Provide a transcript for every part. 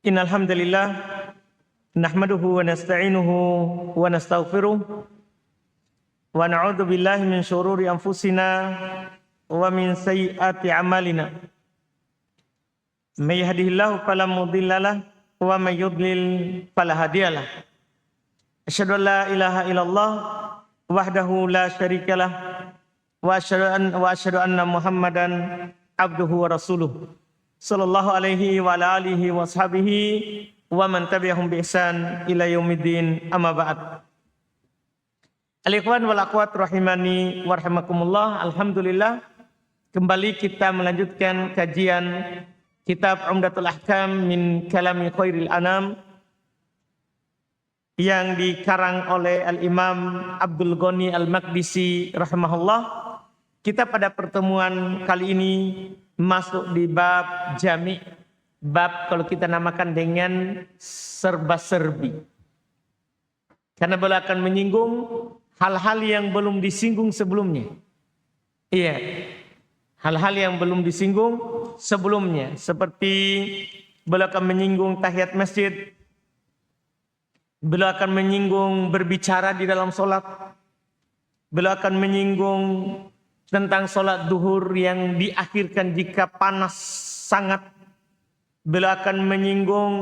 Innal hamdalillah nahmaduhu wa nasta'inuhu wa nastaghfiruh wa na'udzu billahi min syururi anfusina wa min sayyiati a'malina. May yahdihillahu fala mudhillalah wa may yudlil fala hadiyalah. Asyhadu an la ilaha illallah wahdahu la syarikalah wa asyhadu anna Muhammadan abduhu wa rasuluh. Sallallahu alaihi wa ala alihi wa ashabihi wa man tabi'ahum bi ihsan ila yaumiddin, amma ba'd. Al-ikhwan wal akhwat rahimani wa rahimakumullah. Alhamdulillah kembali kita melanjutkan kajian kitab Umdatul Ahkam min kalami khairil anam yang dikarang oleh Al-Imam Abdul Ghani Al-Maqdisi rahimahullah. Kita pada pertemuan kali ini masuk di bab jami', bab kalau kita namakan dengan serba-serbi. Karena beliau akan menyinggung hal-hal yang belum disinggung sebelumnya. Iya, hal-hal yang belum disinggung sebelumnya. Seperti beliau akan menyinggung tahiyat masjid. Beliau akan menyinggung berbicara di dalam sholat. Beliau akan menyinggung tentang sholat duhur yang diakhirkan jika panas sangat. Beliau akan menyinggung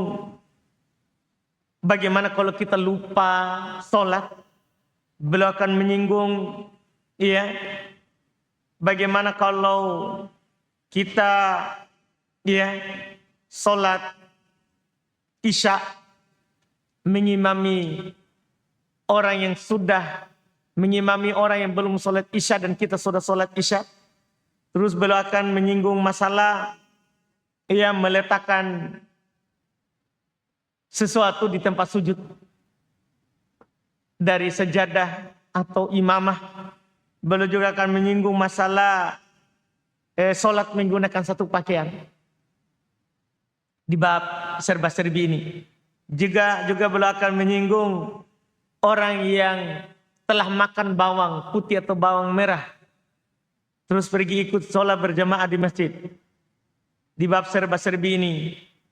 bagaimana kalau kita lupa sholat. Beliau akan menyinggung bagaimana kalau kita sholat isya mengimami orang yang sudah mengimami orang yang belum sholat isya dan kita sudah sholat isya. Terus beliau akan menyinggung masalah meletakkan sesuatu di tempat sujud dari sejadah atau imamah. Beliau juga akan menyinggung masalah sholat menggunakan satu pakaian di bab serba-serbi ini. Juga beliau akan menyinggung orang yang telah makan bawang putih atau bawang merah terus pergi ikut sholat berjamaah di masjid. Di bab serba-serbi ini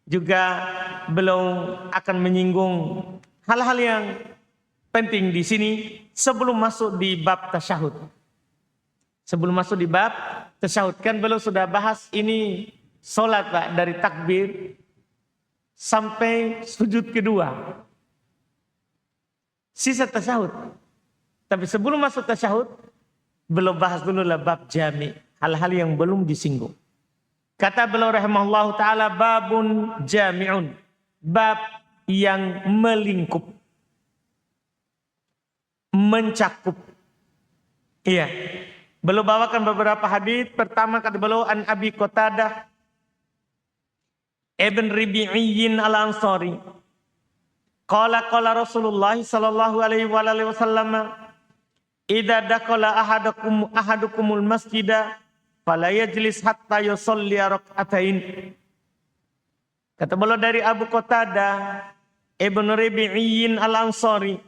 juga beliau akan menyinggung hal-hal yang penting di sini sebelum masuk di bab tasyahud. Sebelum masuk di bab tasyahud, kan beliau sudah bahas ini sholat Pak, dari takbir sampai sujud kedua. Sisa tasyahud. Tapi sebelum masuk tasyahud, belum bahas dulu lah bab jami', hal-hal yang belum disinggung. Kata beliau rahimahullahu ta'ala, babun jami'un, bab yang melingkup, mencakup. Iya. Beliau bawakan beberapa hadis. Pertama kata beliau an Abi Qatadah Ibn Rabi'iyyin al-Ansari. Qala Rasulullah sallallahu alaihi wasallam, idza dakhala ahadukumul masjida fala yajlis hatta yusalli rak'atain. Kata beliau dari Abu Qatadah Ibn Rabi'iyyin al-Ansari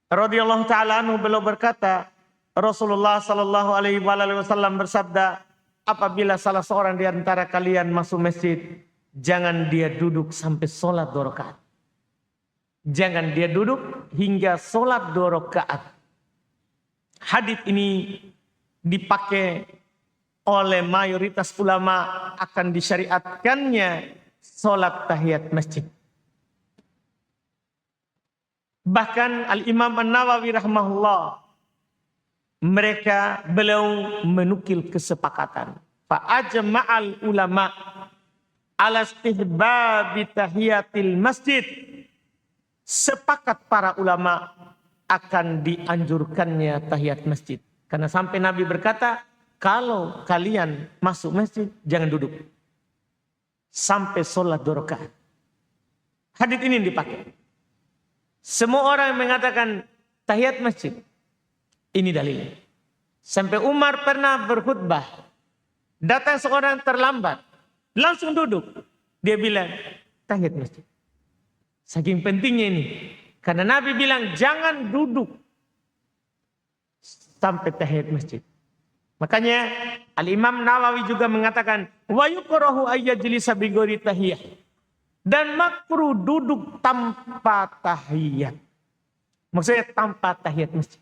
radhiyallahu taala anhu, beliau berkata, Rasulullah sallallahu alaihi wasallam bersabda, apabila salah seorang di antara kalian masuk masjid, jangan dia duduk sampai sholat 2 rakaat. Jangan dia duduk hingga sholat 2 rakaat. Hadits ini dipakai oleh mayoritas ulama akan disyariatkannya sholat tahiyat masjid. Bahkan Al-Imam An-Nawawi rahimahullah, beliau menukil kesepakatan. Fa'ajma'al ulama ala istihbabi tahiyatil masjid. Sepakat para ulama akan dianjurkannya tahiyat masjid. Karena sampai Nabi berkata, kalau kalian masuk masjid, jangan duduk sampai sholat 2 rakaat. Hadits ini dipakai. Semua orang yang mengatakan tahiyat masjid, ini dalilnya. Sampai Umar pernah berkhutbah, datang seorang terlambat, langsung duduk. Dia bilang, tahiyat masjid. Saking pentingnya ini. Karena Nabi bilang jangan duduk sampai tahiyat masjid. Makanya Al-Imam Nawawi juga mengatakan wa yukrahu ayyajlisa bi ghairi tahiyah. Dan makruh duduk tanpa tahiyat. Maksudnya tanpa tahiyat masjid.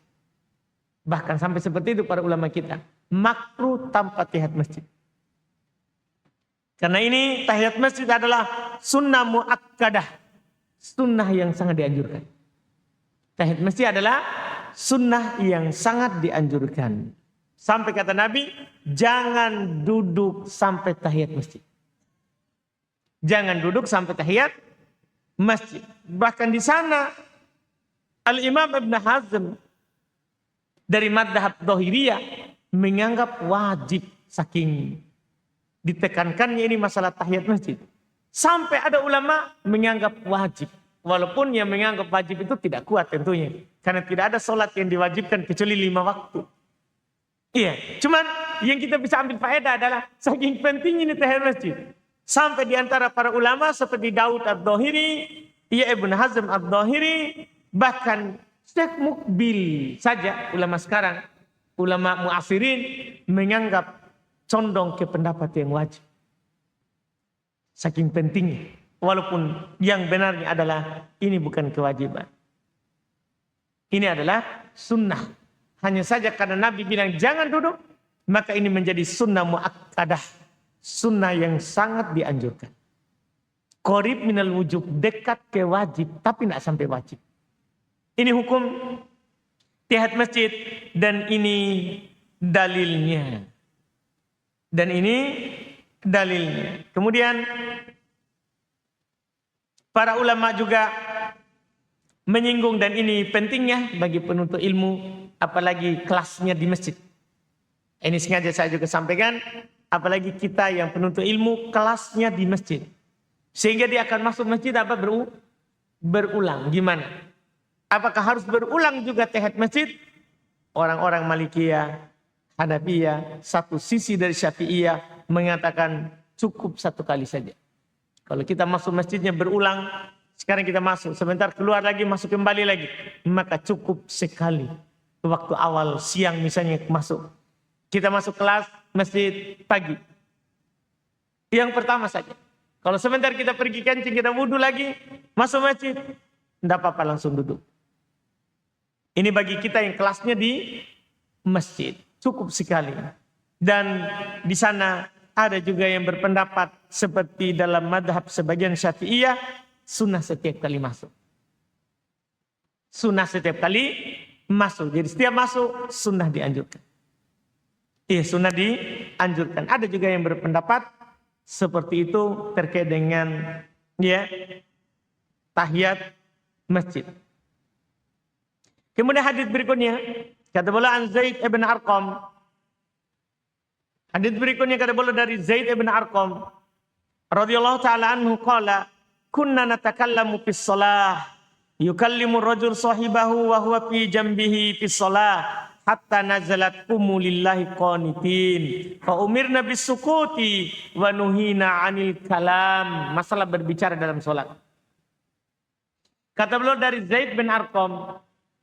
Bahkan sampai seperti itu para ulama kita. Makruh tanpa tahiyat masjid. Karena ini tahiyat masjid adalah sunnah muakkadah. Sunnah yang sangat dianjurkan. Tahiyat masjid adalah sunnah yang sangat dianjurkan. Sampai kata Nabi, jangan duduk sampai tahiyat masjid. Jangan duduk sampai tahiyat masjid. Bahkan di sana Al-Imam Ibn Hazm dari madhab Dhahiriyah menganggap wajib, saking ditekankannya ini masalah tahiyat masjid. Sampai ada ulama menganggap wajib. Walaupun yang menganggap wajib itu tidak kuat tentunya. Karena tidak ada sholat yang diwajibkan kecuali 5 waktu. Iya, cuman yang kita bisa ambil faedah adalah saking penting ini tahiyat masjid. Sampai di antara para ulama seperti Daud Ad-Dhahiri, Ibn Hazm Ad-Dhahiri, bahkan Syekh Mukbil saja ulama sekarang, ulama mu'asirin menganggap condong ke pendapat yang wajib. Saking pentingnya. Walaupun yang benarnya adalah ini bukan kewajiban. Ini adalah sunnah. Hanya saja karena Nabi bilang jangan duduk, maka ini menjadi sunnah muakkadah. Sunnah yang sangat dianjurkan. Qorib minal wujub, dekat ke wajib, tapi tidak sampai wajib. Ini hukum tahiyat masjid dan ini dalilnya. Dan ini dalilnya. Kemudian para ulama juga menyinggung dan ini pentingnya bagi penuntut ilmu, apalagi kelasnya di masjid. Ini sengaja saya juga sampaikan, apalagi kita yang penuntut ilmu kelasnya di masjid. Sehingga dia akan masuk masjid apa berulang. Gimana? Apakah harus berulang juga tahiyat masjid? Orang-orang Malikiyah, Hanafiyah, satu sisi dari Syafi'iyah mengatakan cukup 1 kali saja. Kalau kita masuk masjidnya berulang, sekarang kita masuk, sebentar keluar lagi, masuk kembali lagi, maka cukup sekali. Waktu awal siang misalnya masuk. Kita masuk kelas masjid pagi. Yang pertama saja. Kalau sebentar kita pergi kencing, kita wudhu lagi, masuk masjid, tidak apa-apa langsung duduk. Ini bagi kita yang kelasnya di masjid. Cukup sekali. Dan di sana ada juga yang berpendapat seperti dalam madhab sebagian Syafi'iyah, sunnah setiap kali masuk. Sunnah setiap kali masuk. Jadi setiap masuk sunnah dianjurkan. Iya, sunnah dianjurkan. Ada juga yang berpendapat seperti itu terkait dengan tahiyat masjid. Kemudian hadis berikutnya kata bola an Zaid ibn Arqam. Hadis berikutnya kata bola dari Zaid ibn Arqam radhiyallahu taala anhu qala kunna natakallamu fis shalah yukallimu rajul sahibahu wa huwa fi jambihi fis shalah hatta nazalat qumu lillahi qanitin fa umirna bis sukuti wa nuhina 'anil kalam. Masalah berbicara dalam salat. Kata beliau dari Zaid bin Arqam,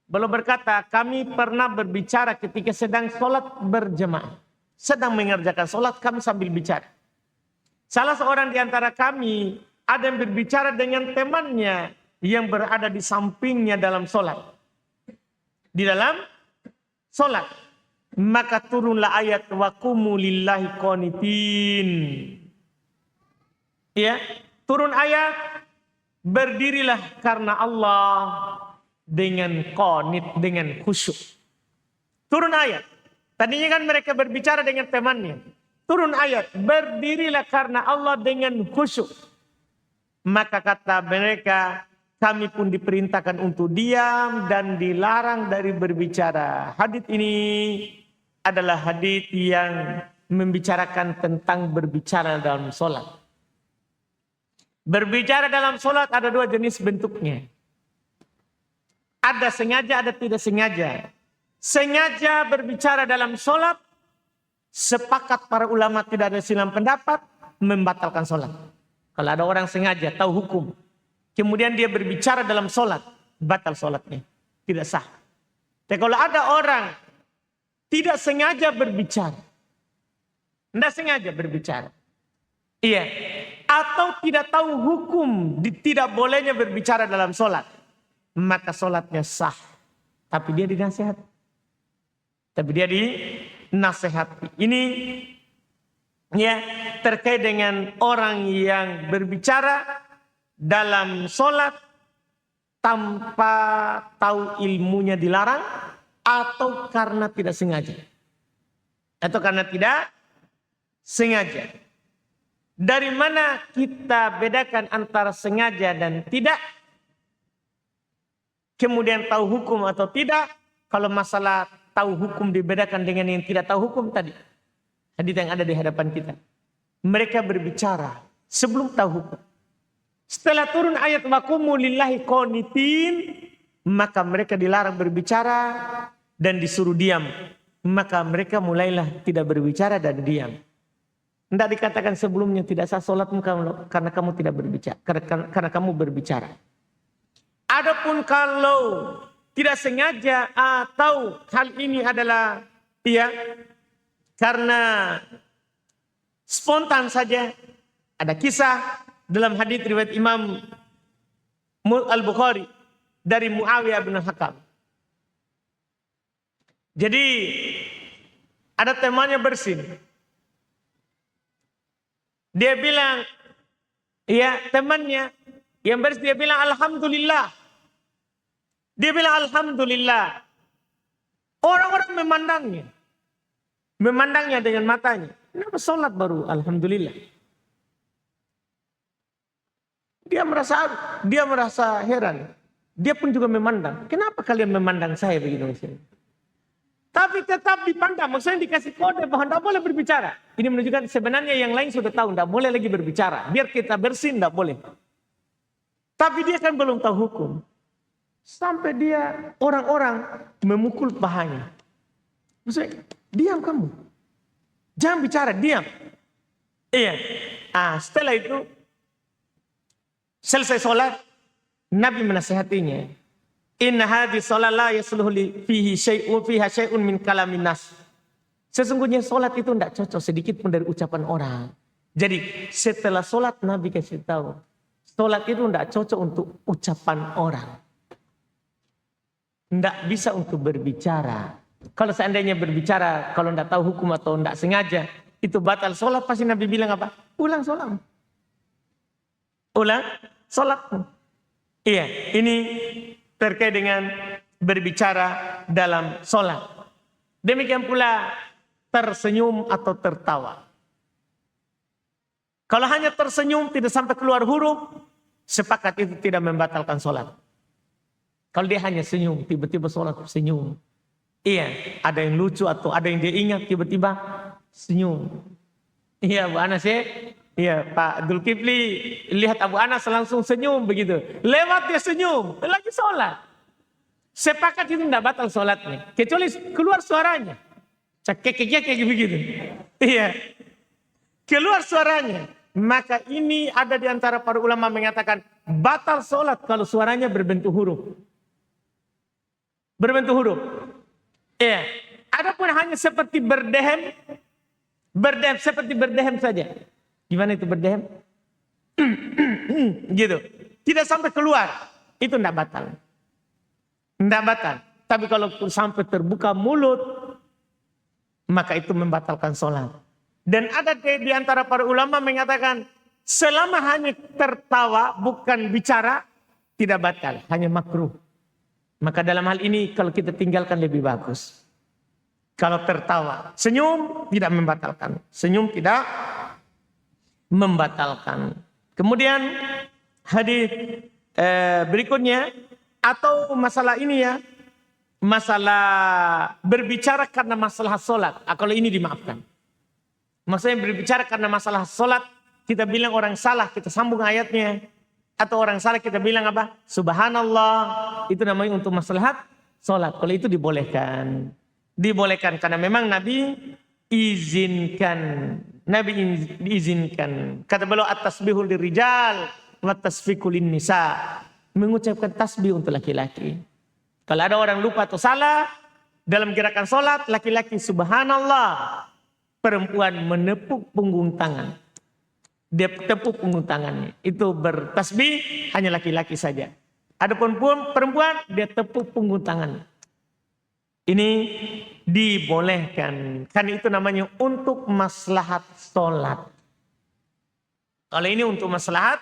beliau berkata, kami pernah berbicara ketika sedang salat berjamaah. Sedang mengerjakan salat kami sambil bicara. Salah seorang di antara kami ada yang berbicara dengan temannya yang berada di sampingnya dalam salat. Di dalam salat. Maka turunlah ayat wa qumu lillahi qanitin. Ya, turun ayat berdirilah karena Allah dengan qanit, dengan khusyuk. Turun ayat. Tadinya kan mereka berbicara dengan temannya. Turun ayat, berdirilah karena Allah dengan khusyuk. Maka kata mereka, kami pun diperintahkan untuk diam dan dilarang dari berbicara. Hadits ini adalah hadits yang membicarakan tentang berbicara dalam sholat. Berbicara dalam sholat ada 2 jenis bentuknya. Ada sengaja, ada tidak sengaja. Sengaja berbicara dalam sholat, sepakat para ulama tidak ada silang pendapat, membatalkan sholat. Kalau ada orang sengaja, tahu hukum, kemudian dia berbicara dalam sholat, batal sholatnya. Tidak sah. Tapi kalau ada orang tidak sengaja berbicara, tidak sengaja berbicara. Iya, atau tidak tahu hukum tidak bolehnya berbicara dalam sholat, maka sholatnya sah. Tapi dia dinasihati. Ini ya terkait dengan orang yang berbicara dalam sholat tanpa tahu ilmunya dilarang atau karena tidak sengaja. Dari mana kita bedakan antara sengaja dan tidak? Kemudian tahu hukum atau tidak? Kalau masalah tahu hukum dibedakan dengan yang tidak tahu hukum tadi. Hadits yang ada di hadapan kita. Mereka berbicara sebelum tahu hukum. Setelah turun ayat waqumu lillahi qanitin, maka mereka dilarang berbicara dan disuruh diam. Maka mereka mulailah tidak berbicara dan diam. Tidak dikatakan sebelumnya tidak sah sholatmu karena kamu tidak berbicara, karena kamu berbicara. Adapun kalau tidak sengaja atau hal ini adalah karena spontan saja, ada kisah dalam hadits riwayat Imam Al-Bukhari dari Muawiyah bin Hakam. Jadi ada temannya bersin. Dia bilang, temannya yang bersin, dia bilang alhamdulillah. Dia bilang alhamdulillah. Orang-orang memandangnya dengan matanya. Kenapa sholat baru alhamdulillah? Dia merasa heran. Dia pun juga memandang. Kenapa kalian memandang saya begitu? Tapi tetap dipandang. Maksudnya dikasih kode bahwa tidak boleh berbicara. Ini menunjukkan sebenarnya yang lain sudah tahu. Tidak boleh lagi berbicara. Biar kita bersin tidak boleh. Tapi dia kan belum tahu hukum. Sampai dia orang-orang memukul pahanya. Maksudnya diam kamu. Jangan bicara, diam. Iya. Setelah itu selesai sholat, Nabi menasihatinya. Inna hadhi sholat la yasluhu fiha syai'un min kalamin nas. Sesungguhnya sholat itu tidak cocok sedikit pun dari ucapan orang. Jadi setelah sholat Nabi kasih tahu. Sholat itu tidak cocok untuk ucapan orang. Tidak bisa untuk berbicara. Kalau seandainya berbicara, kalau tidak tahu hukum atau tidak sengaja, itu batal sholat. Pasti Nabi bilang apa? Ulang sholat. Ulang sholat. Iya, ini terkait dengan berbicara dalam sholat. Demikian pula tersenyum atau tertawa. Kalau hanya tersenyum tidak sampai keluar huruf, sepakat itu tidak membatalkan sholat. Kalau dia hanya senyum, tiba-tiba sholat senyum. Iya, ada yang lucu atau ada yang dia ingat tiba-tiba senyum. Iya, Bu Anas ya. Iya, Pak Dzulkifli lihat Abu Anas langsung senyum begitu. Lewat dia senyum, lagi sholat. Sepakat itu tidak batal sholatnya. Kecuali keluar suaranya. Kayak begitu. Iya. Keluar suaranya. Maka ini ada di antara para ulama mengatakan batal sholat kalau suaranya berbentuk huruf. Berbentuk huruf. Iya. Adapun hanya seperti berdehem seperti berdehem saja. Gimana itu berdehem? Gitu. Tidak sampai keluar. Itu tidak batal. Tidak batal. Tapi kalau sampai terbuka mulut, maka itu membatalkan sholat. Dan ada di antara para ulama mengatakan, selama hanya tertawa, bukan bicara, tidak batal. Hanya makruh. Maka dalam hal ini kalau kita tinggalkan lebih bagus. Kalau tertawa, senyum tidak membatalkan. Senyum tidak membatalkan. Kemudian hadis berikutnya atau masalah ini masalah berbicara karena masalah sholat. Kalau ini dimaafkan. Maksudnya berbicara karena masalah sholat, kita bilang orang salah, kita sambung ayatnya. Atau orang salah kita bilang apa? Subhanallah. Itu namanya untuk maslahat sholat. Kalau itu dibolehkan. Dibolehkan karena memang Nabi izinkan. Nabi diizinkan. Kata beliau at-tasbihul lirijal wa tasfiqul nisa. Mengucapkan tasbih untuk laki-laki. Kalau ada orang lupa atau salah dalam gerakan sholat, laki-laki subhanallah. Perempuan menepuk punggung tangan. dia tepuk punggung tangannya. Itu bertasbih hanya laki-laki saja. Adapun perempuan dia tepuk punggung tangannya. Ini dibolehkan. Kan itu namanya untuk maslahat sholat. Kalau ini untuk maslahat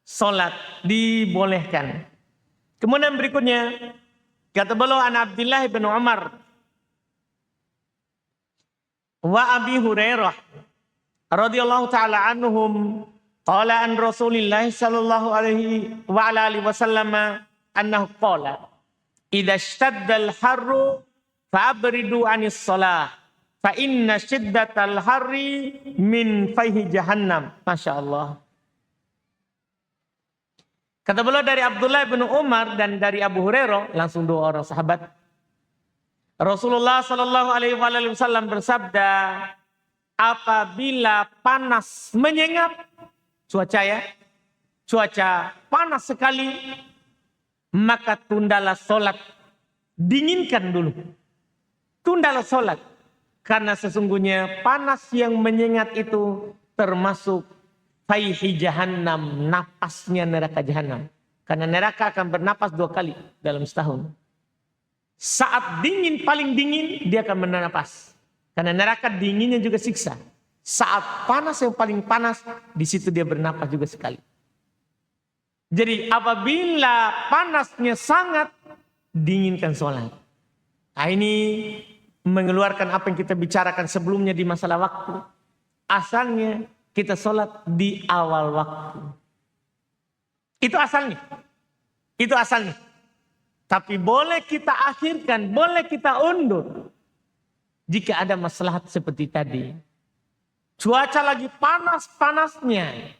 sholat dibolehkan. Kemudian berikutnya kata beliau an Abdullah bin Umar wa Abi Hurairah radhiyallahu taala anhum qala an Rasulillah sallallahu alaihi wa ala alihi wasallam annahu qala idza ishtadda al-harru fa'abridu 'anis shalah fa inna shiddatal harri min fayhi jahannam. Masyaallah. Kata beliau dari Abdullah bin Umar dan dari Abu Hurairah, langsung dua orang sahabat. Rasulullah sallallahu alaihi wasallam bersabda, apabila panas menyengat, cuaca panas sekali, maka tundalah sholat. Dinginkan dulu. Tundalah sholat. Karena sesungguhnya panas yang menyengat itu termasuk faihi jahannam, napasnya neraka jahannam. Karena neraka akan bernapas 2 kali dalam setahun. Saat dingin, paling dingin, dia akan bernapas. Karena neraka dinginnya juga siksa. Saat panas yang paling panas, di situ dia bernapas juga sekali. Jadi apabila panasnya sangat, dinginkan sholat. Nah, ini mengeluarkan apa yang kita bicarakan sebelumnya di masalah waktu. Asalnya kita sholat di awal waktu. Itu asalnya. Itu asalnya. Tapi boleh kita akhirkan, boleh kita undur. Jika ada maslahat seperti tadi. Cuaca lagi panas-panasnya.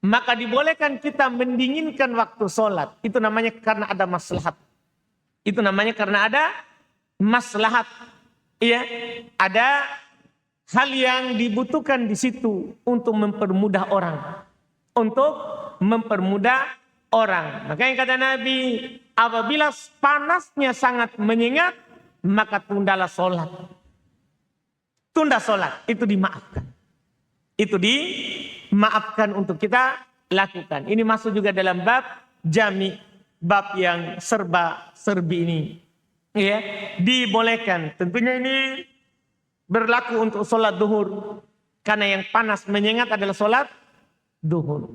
Maka dibolehkan kita mendinginkan waktu sholat. Itu namanya karena ada maslahat. Itu namanya karena ada maslahat. Iya, ada hal yang dibutuhkan di situ untuk mempermudah orang. Untuk mempermudah orang. Makanya kata Nabi, apabila panasnya sangat menyengat, maka tundalah sholat. Tunda sholat, itu dimaafkan. Itu dimaafkan untuk kita lakukan. Ini masuk juga dalam bab jami, bab yang serba-serbi ini. Ya, dibolehkan. Tentunya ini berlaku untuk sholat duhur. Karena yang panas menyengat adalah sholat duhur.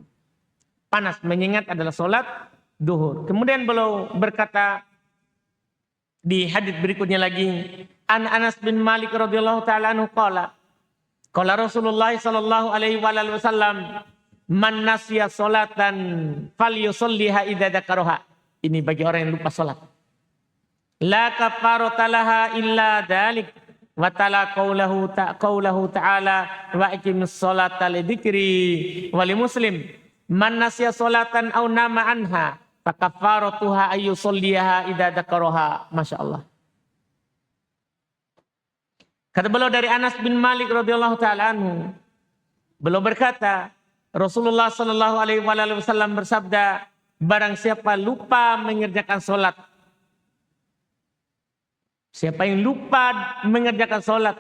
Panas menyengat adalah sholat duhur. Kemudian beliau berkata di hadits berikutnya lagi. An Anas bin Malik radhiyallahu ta'ala anhu qala. Qala Rasulullah sallallahu alaihi wasallam. Man nasiya sholatan falyusalliha idza dzakaraha. Ini bagi orang yang lupa sholat. La kafarata laha illa dzalik. Wa ta'ala qaulahu ta'ala wa aqimis sholata lidzikri wa limuslim man nasiya sholatan aw nama anha fa kafaratuha ayyusalliha idza dzakaraha. Masyaallah. Kata beliau dari Anas bin Malik radhiyallahu taala anhu, beliau berkata, Rasulullah sallallahu alaihi wasallam bersabda, barang siapa lupa mengerjakan salat. Siapa yang lupa mengerjakan salat,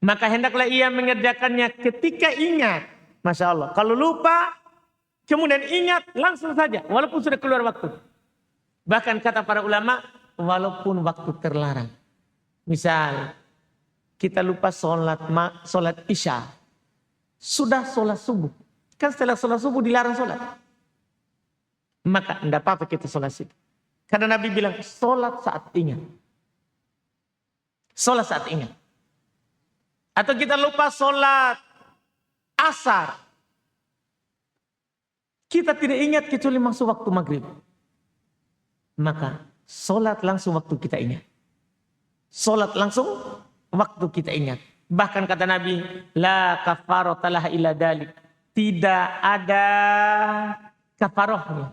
maka hendaklah ia mengerjakannya ketika ingat. Masya Allah. Kalau lupa, kemudian ingat langsung saja, walaupun sudah keluar waktu. Bahkan kata para ulama, walaupun waktu terlarang. Misal, kita lupa sholat isya. Sudah sholat subuh. Kan setelah sholat subuh dilarang sholat. Maka tidak apa-apa kita sholat situ. Karena Nabi bilang, sholat saat ingat. Sholat saat ingat. Atau kita lupa sholat asar. Kita tidak ingat kecuali masuk waktu maghrib. Maka sholat langsung waktu kita ingat. Sholat langsung waktu kita ingat. Bahkan kata Nabi, la kafarata laha illa dzalik. Tidak ada kafarohnya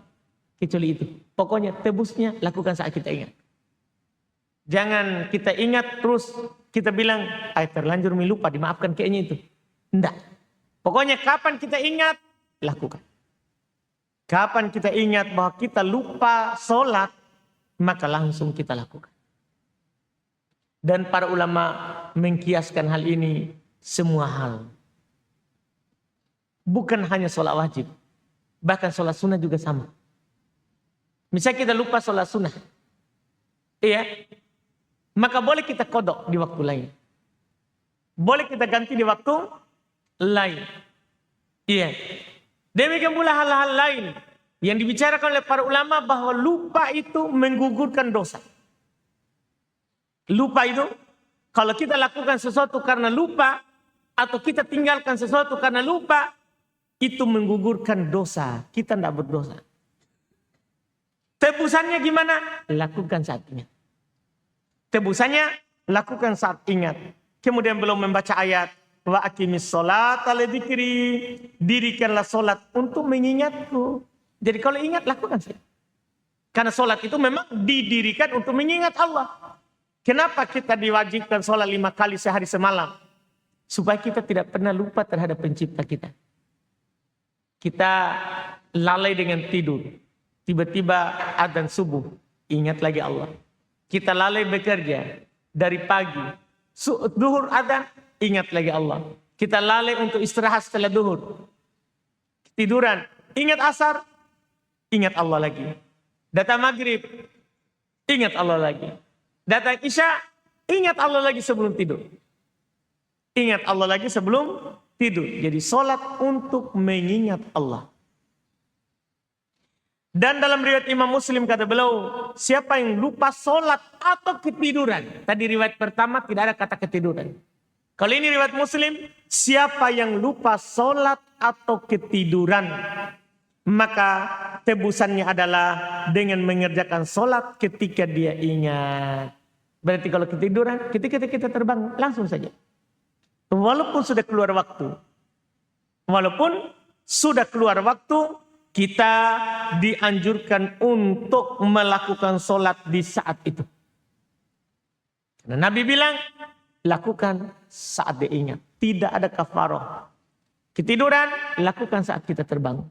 kecuali itu. Pokoknya tebusnya lakukan saat kita ingat. Jangan kita ingat terus kita bilang, terlanjur lupa, dimaafkan kayaknya itu. Enggak. Pokoknya kapan kita ingat, lakukan. Kapan kita ingat bahwa kita lupa sholat, maka langsung kita lakukan. Dan para ulama mengkiaskan hal ini semua hal. Bukan hanya sholat wajib. Bahkan sholat sunnah juga sama. Misalnya kita lupa sholat sunnah. Iya. Maka boleh kita kodok di waktu lain. Boleh kita ganti di waktu lain. Iya. Demikian pula hal-hal lain yang dibicarakan oleh para ulama bahwa lupa itu menggugurkan dosa. Lupa itu, kalau kita lakukan sesuatu karena lupa, atau kita tinggalkan sesuatu karena lupa, itu menggugurkan dosa. Kita tidak berdosa. Tebusannya gimana? Lakukan saat ingat. Tebusannya, lakukan saat ingat. Kemudian belum membaca ayat. Wa aqimis sholata lidzikri. Dirikanlah solat untuk mengingatku. Jadi kalau ingat, lakukan saja. Karena solat itu memang didirikan untuk mengingat Allah. Kenapa kita diwajibkan solat 5 kali sehari semalam? Supaya kita tidak pernah lupa terhadap pencipta kita. Kita lalai dengan tidur. Tiba-tiba adzan subuh. Ingat lagi Allah. Kita lalai bekerja. Dari pagi. Duhur adzan. Ingat lagi Allah. Kita lalai untuk istirahat setelah duhur. Tiduran. Ingat asar. Ingat Allah lagi. Datang maghrib. Ingat Allah lagi. Datang isya. Ingat Allah lagi sebelum tidur. Ingat Allah lagi sebelum tidur. Jadi sholat untuk mengingat Allah. Dan dalam riwayat Imam Muslim kata beliau, siapa yang lupa sholat atau ketiduran. Tadi riwayat pertama tidak ada kata ketiduran. Kalau ini riwayat Muslim, siapa yang lupa sholat atau ketiduran, maka tebusannya adalah dengan mengerjakan sholat ketika dia ingat. Berarti kalau ketiduran, ketika kita terbang langsung saja. Walaupun sudah keluar waktu. Walaupun sudah keluar waktu, kita dianjurkan untuk melakukan sholat di saat itu. Karena Nabi bilang, lakukan saat dia ingat. Tidak ada kafaroh. Ketiduran, lakukan saat kita terbang.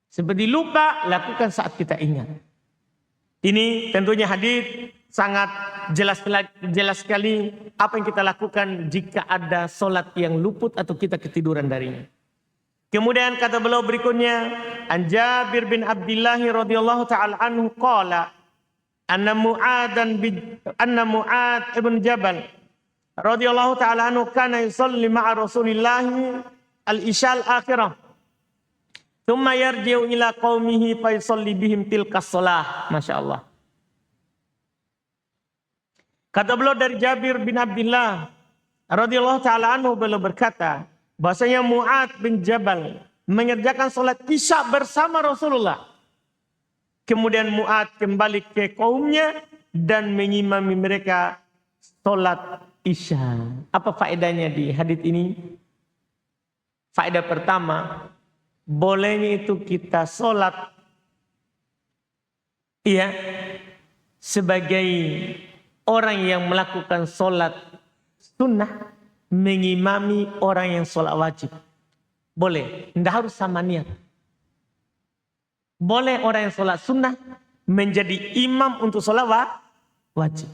Seperti lupa, lakukan saat kita ingat. Ini tentunya hadis sangat jelas sekali apa yang kita lakukan jika ada solat yang luput atau kita ketiduran darinya. Kemudian kata beliau berikutnya, An Jabir bin Abdullah radhiyallahu taala anhu qala anna Mu'ad ibn Jabal radhiyallahu taala anhu kana yusalli ma'a Rasulillah al-isya al-akhirah. Thumma yarji'u ila qaumihi fa yusalli bihim tilkas shalah. Masyaallah. Kata beliau dari Jabir bin Abdullah radhiyallahu taala anhu, beliau berkata bahasanya Mu'ad bin Jabal mengerjakan salat isya bersama Rasulullah. Kemudian Mu'ad kembali ke kaumnya dan mengimami mereka salat isya. Apa faedahnya di hadis ini? Faedah pertama, bolehnya itu kita salat sebagai orang yang melakukan salat sunnah mengimami orang yang salat wajib. Boleh, tidak harus sama niat. Boleh orang yang salat sunnah menjadi imam untuk salat wajib.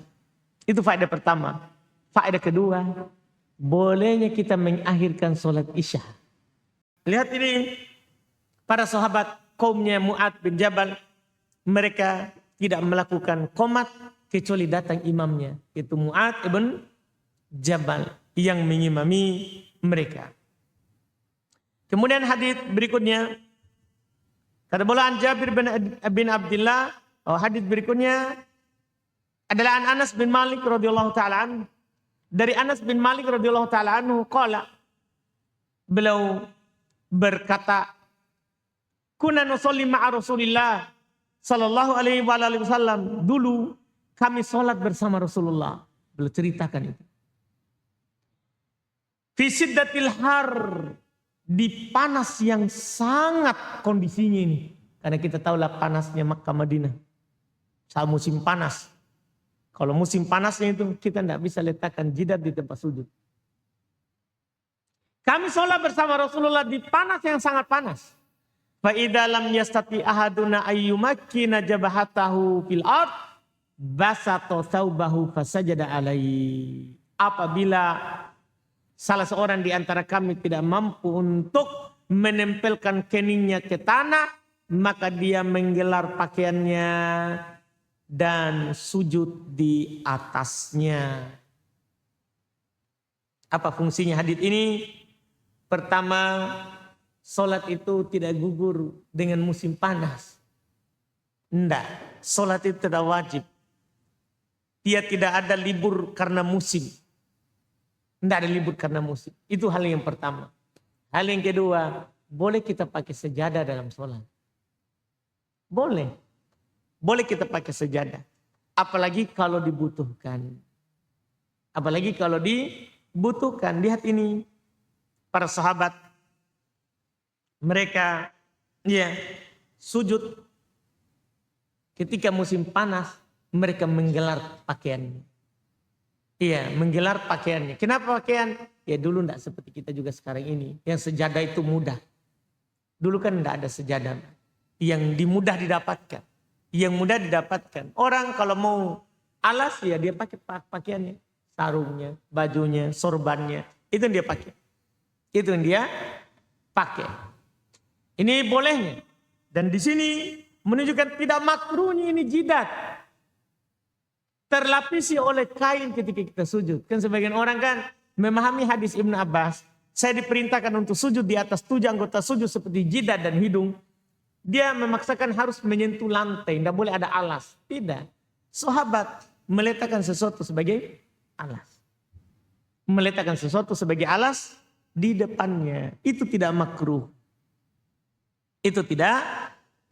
Itu faedah pertama. Faedah kedua, bolehnya kita mengakhirkan salat isya. Lihat ini, para sahabat kaumnya Mu'ad bin Jabal, mereka tidak melakukan qomat kecuali datang imamnya, yaitu Mu'ad ibn Jabal yang mengimami mereka. Kemudian hadis berikutnya, kata bola Jabir bin Abdullah, hadis berikutnya adalah Anas bin Malik radhiyallahu taala anhu. Dari Anas bin Malik radhiyallahu taala anhu qala, beliau berkata, kunna nusolli ma'a Rasulillah sallallahu alaihi wasallam. Dulu kami sholat bersama Rasulullah. Beliau ceritakan itu. Fi siddatil har, di panas yang sangat kondisinya ini. Karena kita tahulah panasnya Makkah Madinah. Saat musim panas. Kalau musim panasnya itu kita tidak bisa letakkan jidat di tempat sujud. Kami sholat bersama Rasulullah di panas yang sangat panas. Fa idza lam yastati ahaduna ayyumakkina jabhatahu fil ard basata thawbahu fasajada alaihi. Apabila salah seorang di antara kami tidak mampu untuk menempelkan keningnya ke tanah, maka dia menggelar pakaiannya dan sujud di atasnya. Apa fungsinya hadits ini? Pertama, sholat itu tidak gugur dengan musim panas. Tidak, sholat itu tidak wajib. Dia tidak ada libur karena musim. Tidak ada libur karena musim. Itu hal yang pertama. Hal yang kedua, boleh kita pakai sejadah dalam sholat. Boleh. Boleh kita pakai sejadah. Apalagi kalau dibutuhkan. Apalagi kalau dibutuhkan. Lihat ini. Para sahabat. Mereka sujud. Ketika musim panas. Mereka menggelar pakaiannya. Iya, menggelar pakaiannya. Kenapa pakaian? Ya dulu enggak seperti kita juga sekarang ini. Yang sejadah itu mudah. Dulu kan enggak ada sejadah. Yang mudah didapatkan. Yang mudah didapatkan. Orang kalau mau alas ya dia pakai pakaiannya. Sarungnya, bajunya, sorbannya. Itu yang dia pakai. Itu yang dia pakai. Ini bolehnya. Dan di sini menunjukkan tidak makruhnya ini jidat. Terlapisi oleh kain ketika kita sujud. Kan sebagian orang kan memahami hadis Ibnu Abbas. Saya diperintahkan untuk sujud di atas 7 anggota sujud seperti jidat dan hidung. Dia memaksakan harus menyentuh lantai. Tidak boleh ada alas. Tidak. Sahabat meletakkan sesuatu sebagai alas. Meletakkan sesuatu sebagai alas di depannya. Itu tidak makruh. Itu tidak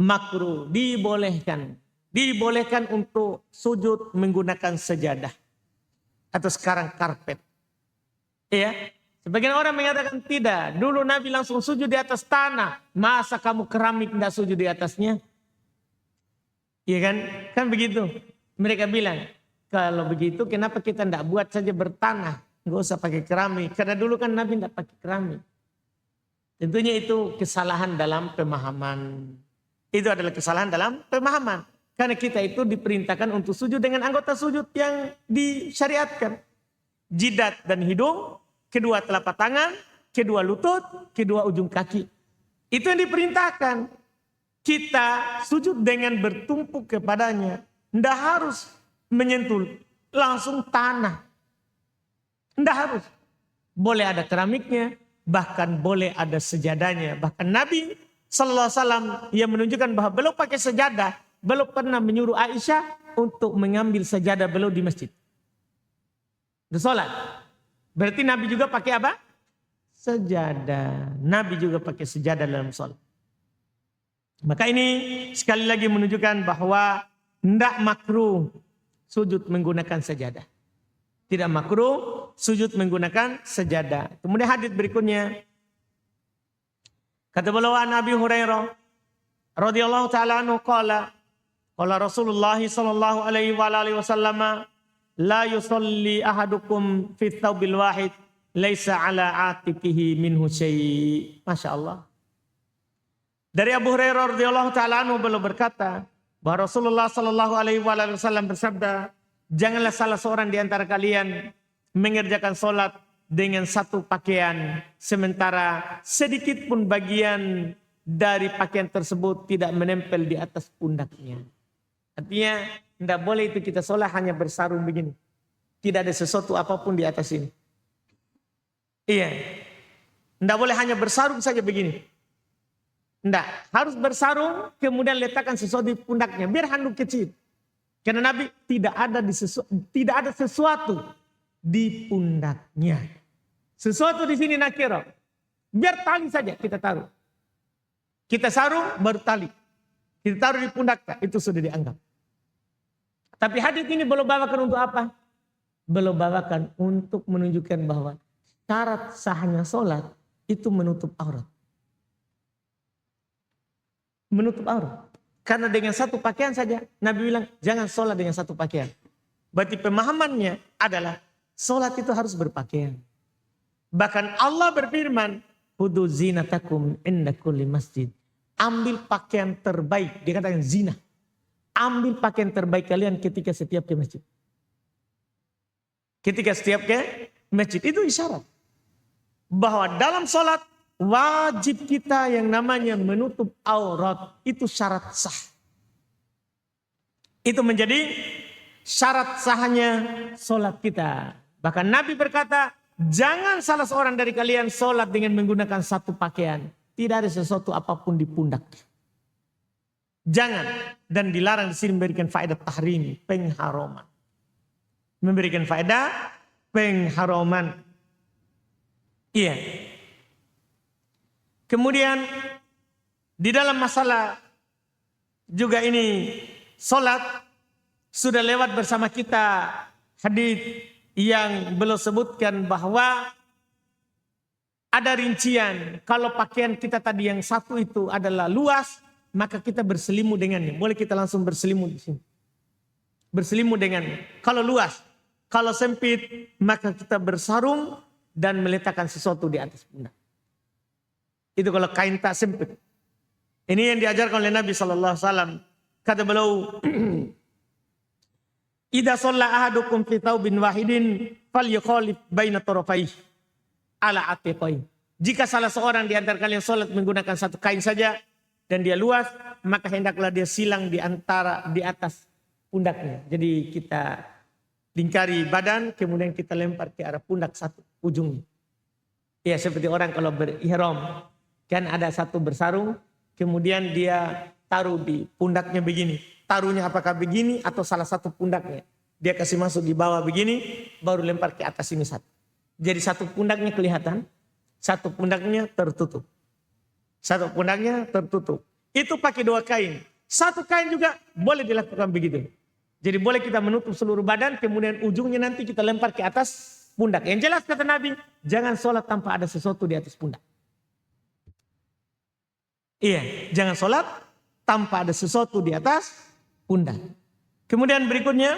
makruh. Dibolehkan. Dibolehkan untuk sujud menggunakan sejadah. Atau sekarang karpet. Iya. Sebagian orang mengatakan tidak. Dulu Nabi langsung sujud di atas tanah. Masa kamu keramik tidak sujud di atasnya? Iya kan? Kan begitu. Mereka bilang. Kalau begitu kenapa kita tidak buat saja bertanah. Nggak usah pakai keramik. Karena dulu kan Nabi tidak pakai keramik. Tentunya itu kesalahan dalam pemahaman. Itu adalah kesalahan dalam pemahaman. Karena kita itu diperintahkan untuk sujud dengan anggota sujud yang disyariatkan. Jidat dan hidung, kedua telapak tangan, kedua lutut, kedua ujung kaki. Itu yang diperintahkan. Kita sujud dengan bertumpuk kepadanya. Tidak harus menyentuh langsung tanah. Tidak harus. Boleh ada keramiknya, bahkan boleh ada sejadahnya. Bahkan Nabi SAW yang menunjukkan bahwa belum pakai sejadah, belum pernah menyuruh Aisyah untuk mengambil sajadah beliau di masjid. Di sholat. Berarti Nabi juga pakai apa? Sejadah. Nabi juga pakai sejadah dalam sholat. Maka ini sekali lagi menunjukkan bahwa tidak makruh sujud menggunakan sejadah. Tidak makruh sujud menggunakan sejadah. Kemudian hadis berikutnya. Kata beliau Nabi Hurairah radhiyallahu taala anhu qala qala Rasulullah sallallahu alaihi wasallam la yusalli ahadukum fi thawbil wahid laisa ala atikihi minhu syai'. Masyaallah. Dari Abu Hurairah radhiyallahu taala anhu beliau berkata bahwa Rasulullah sallallahu alaihi wasallam bersabda, janganlah salah seorang di antara kalian mengerjakan salat dengan satu pakaian sementara sedikit pun bagian dari pakaian tersebut tidak menempel di atas pundaknya. Artinya tidak boleh itu kita sholat hanya bersarung begini. Tidak ada sesuatu apapun di atas ini. Iya. Tidak boleh hanya bersarung saja begini. Tidak. Harus bersarung kemudian letakkan sesuatu di pundaknya. Biar handuk kecil. Karena Nabi tidak ada sesuatu di pundaknya. Sesuatu di sini nakirah. Biar tali saja kita taruh. Kita sarung baru tali. Kita taruh di pundaknya. Itu sudah dianggap. Tapi hadis ini belum bawakan untuk apa? Belum bawakan untuk menunjukkan bahwa syarat sahnya sholat itu menutup aurat. Menutup aurat. Karena dengan satu pakaian saja Nabi bilang jangan sholat dengan satu pakaian. Berarti pemahamannya adalah sholat itu harus berpakaian. Bahkan Allah berfirman, "Hudu zinatakum inda kulli masjid." Ambil pakaian terbaik. Dia katakan zina. Ambil pakaian terbaik kalian ketika setiap ke masjid. Ketika setiap ke masjid. Itu isyarat. Bahwa dalam sholat wajib kita yang namanya menutup aurat. Itu syarat sah. Itu menjadi syarat sahnya sholat kita. Bahkan Nabi berkata, jangan salah seorang dari kalian sholat dengan menggunakan satu pakaian. Tidak ada sesuatu apapun di pundak. Jangan. Dan dilarang di sini memberikan faedah tahrim, pengharaman. Memberikan faedah pengharaman. Iya. Kemudian di dalam masalah juga ini sholat sudah lewat bersama kita hadits yang beliau sebutkan bahwa ada rincian. Kalau pakaian kita tadi yang satu itu adalah luas, maka kita berselimut dengannya. Boleh kita langsung berselimut di sini. Berselimut dengannya. Kalau luas, kalau sempit, maka kita bersarung dan meletakkan sesuatu di atas pundak. Itu kalau kain tak sempit. Ini yang diajarkan oleh Nabi SAW. Kata beliau, "Idza shalla ahadukum fi thawbin wahidin falyukhalif baina tarafaihi ala atiqai." Jika salah seorang di antara kalian salat menggunakan satu kain saja dan dia luas, maka hendaklah dia silang di atas pundaknya. Jadi kita lingkari badan, kemudian kita lempar ke arah pundak satu ujungnya. Ya, seperti orang kalau berihram. Kan ada satu bersarung, kemudian dia taruh di pundaknya begini. Taruhnya apakah begini atau salah satu pundaknya. Dia kasih masuk di bawah begini, baru lempar ke atas ini satu. Jadi satu pundaknya kelihatan, satu pundaknya tertutup. Satu pundaknya tertutup. Itu pakai dua kain. Satu kain juga boleh dilakukan begitu. Jadi boleh kita menutup seluruh badan, kemudian ujungnya nanti kita lempar ke atas pundak. Yang jelas kata Nabi, jangan sholat tanpa ada sesuatu di atas pundak. Iya, jangan sholat tanpa ada sesuatu di atas pundak. Kemudian berikutnya,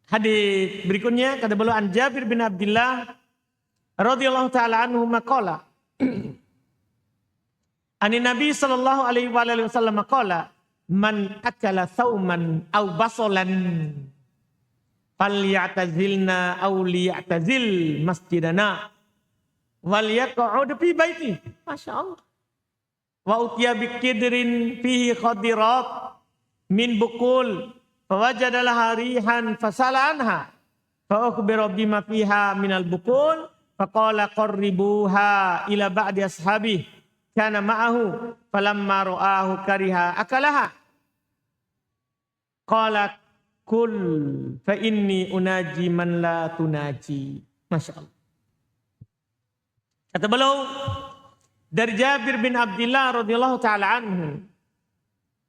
hadis berikutnya kata beliau an Jabir bin Abdullah radhiyallahu taala anhu maqala Ani Nabi sallallahu alaihi wasallam maqala man akala thauman aw basalan falyatazilna aw liyatazil masjidana wal yaq'ud fi baiti. Masyaallah. Wa utiya bikidrin fihi khadirat min bukul fawajada laha rihan fasala anha fa ukhbira bima fiha minal bukul faqala qarribuha ila ba'di ashabi kana ma'ahu falamma ra'ahu kariha akalaha qala kul fa inni unaji man la tunaji. Masyaallah. Kata beliau dari Jabir bin Abdullah radhiyallahu taala anhu.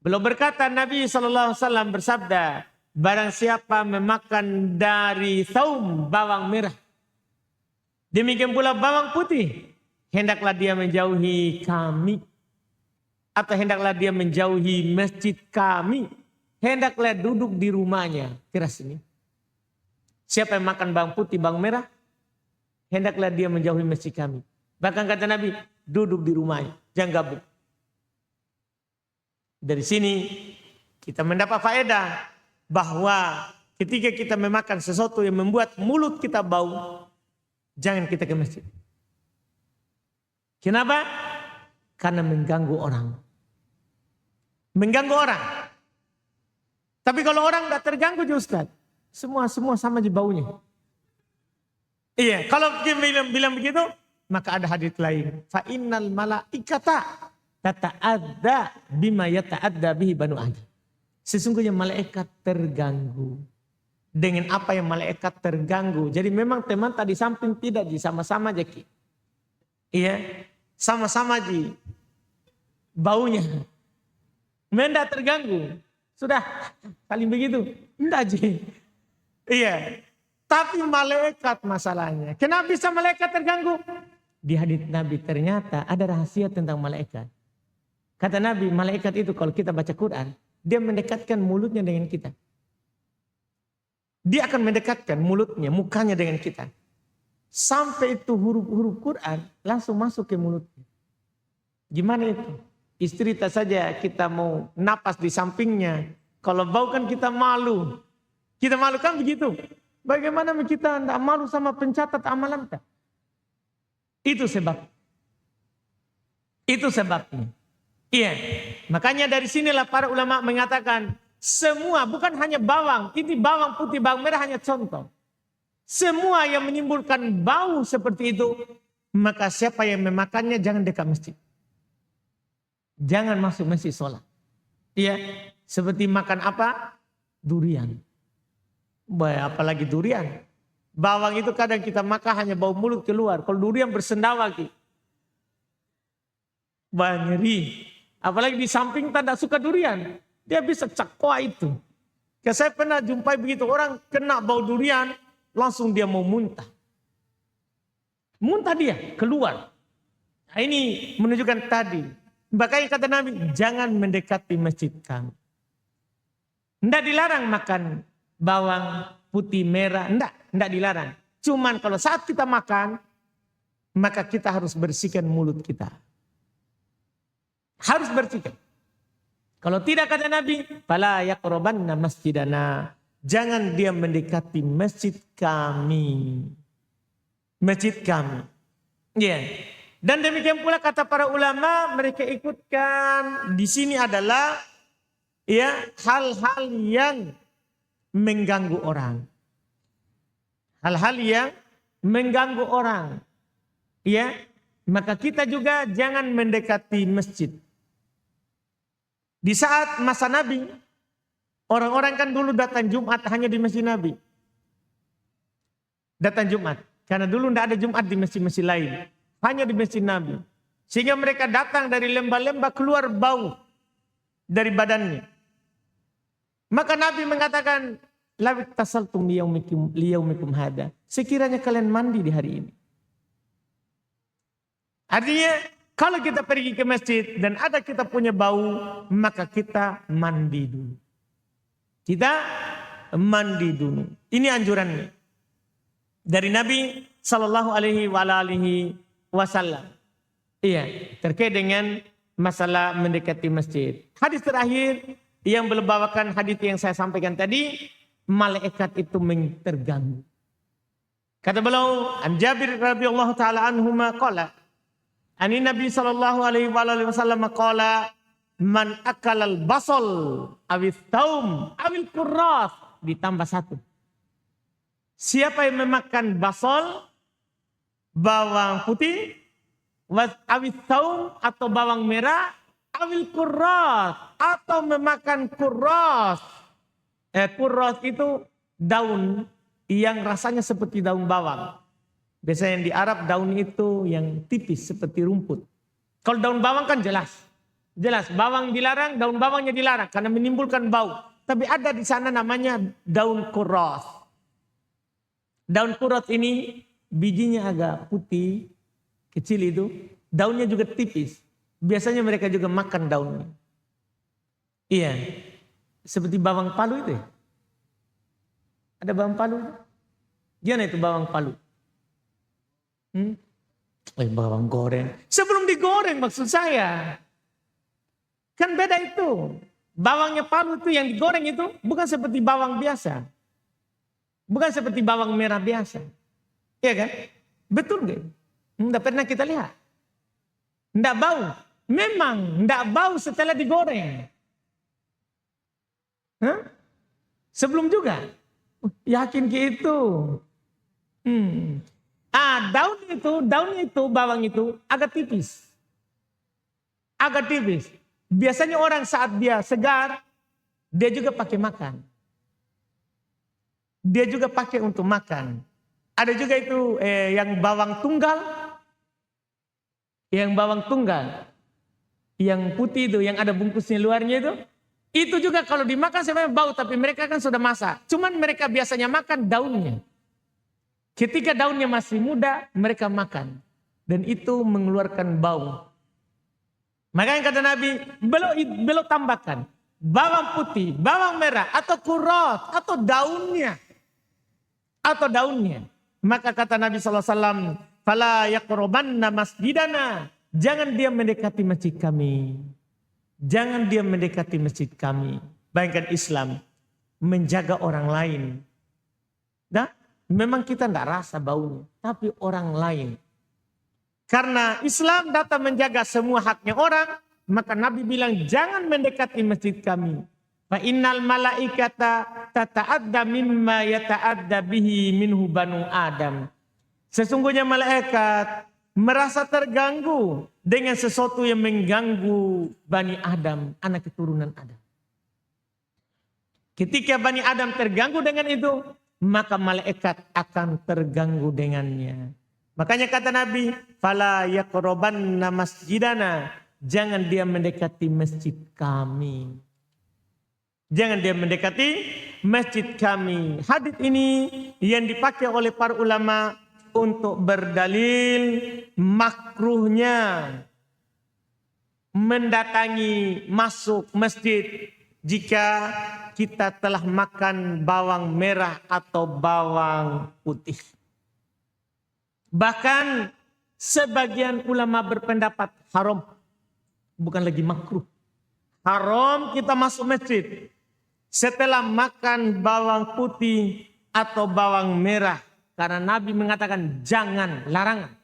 Beliau berkata Nabi sallallahu alaihi wasallam bersabda, barang siapa memakan dari thaum bawang merah, demikian pula bawang putih, hendaklah dia menjauhi kami atau hendaklah dia menjauhi masjid kami, hendaklah duduk di rumahnya. Kira sini. Siapa yang makan bawang putih, bawang merah, hendaklah dia menjauhi masjid kami. Bahkan kata Nabi, duduk di rumahnya, jangan gabung. Dari sini kita mendapat faedah bahwa ketika kita memakan sesuatu yang membuat mulut kita bau, jangan kita ke masjid. Kenapa? Karena mengganggu orang. Mengganggu orang. Tapi kalau orang tidak terganggu Ustaz, semua sama aja baunya. Iya, kalau dia bilang begitu, maka ada hadits lain. Fa innal malaikata tata'adda bima yata'adda bihi banu Adam. Sesungguhnya malaikat terganggu dengan apa yang malaikat terganggu. Jadi memang teman tadi samping tidak sama-sama aja. Iya, sama-sama aja baunya. Mendak terganggu. Sudah saling begitu. Enggak aja. Iya. Tapi malaikat masalahnya. Kenapa bisa malaikat terganggu? Di hadits Nabi ternyata ada rahasia tentang malaikat. Kata Nabi, malaikat itu kalau kita baca Quran, dia mendekatkan mulutnya dengan kita. Dia akan mendekatkan mulutnya, mukanya dengan kita. Sampai itu huruf-huruf Quran langsung masuk ke mulutnya. Gimana itu? Istri tak saja kita mau napas di sampingnya. Kalau bau kan kita malu. Kita malu kan begitu. Bagaimana kita tidak malu sama pencatat amalan kita? Itu sebab. Itu sebabnya. Iya. Makanya dari sinilah para ulama mengatakan semua, bukan hanya bawang. Ini bawang putih, bawang merah hanya contoh. Semua yang menimbulkan bau seperti itu, maka siapa yang memakannya jangan dekat masjid. Jangan masuk masjid sholat. Iya. Seperti makan apa? Durian. Apalagi durian. Bawang itu kadang kita makan hanya bau mulut keluar. Kalau durian bersendawa lagi. Ngeri. Apalagi di samping tak suka durian. Dia bisa cakwa itu. Saya pernah jumpai begitu. Orang kena bau durian. Langsung dia mau muntah. Muntah dia. Keluar. Nah, ini menunjukkan tadi. Makanya kata Nabi. Jangan mendekati masjid kami. Tidak dilarang makan bawang putih merah. Tidak dilarang. Cuman kalau saat kita makan. Maka kita harus bersihkan mulut kita. Harus bersihkan. Kalau tidak kata Nabi, fala yaqrabanna masjidana. Jangan dia mendekati masjid kami. Masjid kami. Ya. Yeah. Dan demikian pula kata para ulama, mereka ikutkan di sini adalah ya hal-hal yang mengganggu orang. Hal-hal yang mengganggu orang. Ya, maka kita juga jangan mendekati masjid. Di saat masa Nabi, orang-orang kan dulu datang Jumat hanya di masjid Nabi. Datang Jumat. Karena dulu tidak ada Jumat di masjid-masjid lain. Hanya di masjid Nabi. Sehingga mereka datang dari lembah-lembah keluar bau dari badannya. Maka Nabi mengatakan, lawit tasaltum liyaumikum hada. Sekiranya kalian mandi di hari ini. Artinya, kalau kita pergi ke masjid dan ada kita punya bau, maka kita mandi dulu. Kita mandi dulu. Ini anjurannya dari Nabi Sallallahu Alaihi Wasallam. Iya, terkait dengan masalah mendekati masjid. Hadis terakhir yang berbawakan hadis yang saya sampaikan tadi, malaikat itu terganggu. Kata beliau, An Jabir radhiyallahu taala anhuma qala, Ani Nabi sallallahu alaihi wasallam qala man akalal basal awit taum awil kurras ditambah satu. Siapa yang memakan basal, bawang putih, awit taum atau bawang merah, awil kurras atau memakan kurras. Kurras itu daun yang rasanya seperti daun bawang. Biasanya yang di Arab daun itu yang tipis seperti rumput. Kalau daun bawang kan jelas. Jelas bawang dilarang, daun bawangnya dilarang karena menimbulkan bau. Tapi ada di sana namanya daun kurros. Daun kurros ini bijinya agak putih, kecil itu. Daunnya juga tipis. Biasanya mereka juga makan daunnya. Iya. Seperti bawang palu itu. Ada bawang palu. Gimana itu bawang palu? Bawang goreng. Sebelum digoreng maksud saya. Kan beda itu. Bawangnya palu itu yang digoreng itu bukan seperti bawang biasa. Bukan seperti bawang merah biasa. Iya kan? Betul gak? Tidak pernah kita lihat. Tidak bau. Memang tidak bau setelah digoreng. Sebelum juga. Yakin gitu. Daunnya itu, bawang itu agak tipis. Agak tipis. Biasanya orang saat dia segar, dia juga pakai makan. Dia juga pakai untuk makan. Ada juga itu yang bawang tunggal. Yang bawang tunggal. Yang putih itu, yang ada bungkusnya luarnya itu. Itu juga kalau dimakan sebenarnya bau, tapi mereka kan sudah masak. Cuman mereka biasanya makan daunnya. Ketika daunnya masih muda, mereka makan. Dan itu mengeluarkan bau. Makanya kata Nabi, belum tambahkan. Bawang putih, bawang merah, atau kurot, atau daunnya. Atau daunnya. Maka kata Nabi SAW, Fala yaqrabanna masjidana. Jangan dia mendekati masjid kami. Jangan dia mendekati masjid kami. Bayangkan Islam menjaga orang lain. Nah, memang kita tidak rasa baunya. Tapi orang lain. Karena Islam datang menjaga semua haknya orang, maka Nabi bilang jangan mendekati masjid kami. Fa innal malaikata tata'adda mimma yata'adda bihi minhu banu Adam. Sesungguhnya malaikat merasa terganggu dengan sesuatu yang mengganggu Bani Adam, anak keturunan Adam. Ketika Bani Adam terganggu dengan itu, maka malaikat akan terganggu dengannya. Makanya kata Nabi, fala yaqrabanna masjidana, jangan dia mendekati masjid kami. Jangan dia mendekati masjid kami. Hadits ini yang dipakai oleh para ulama untuk berdalil makruhnya mendatangi masuk masjid jika kita telah makan bawang merah atau bawang putih. Bahkan sebagian ulama berpendapat haram, bukan lagi makruh. Haram kita masuk masjid setelah makan bawang putih atau bawang merah. Karena Nabi mengatakan jangan, larangan.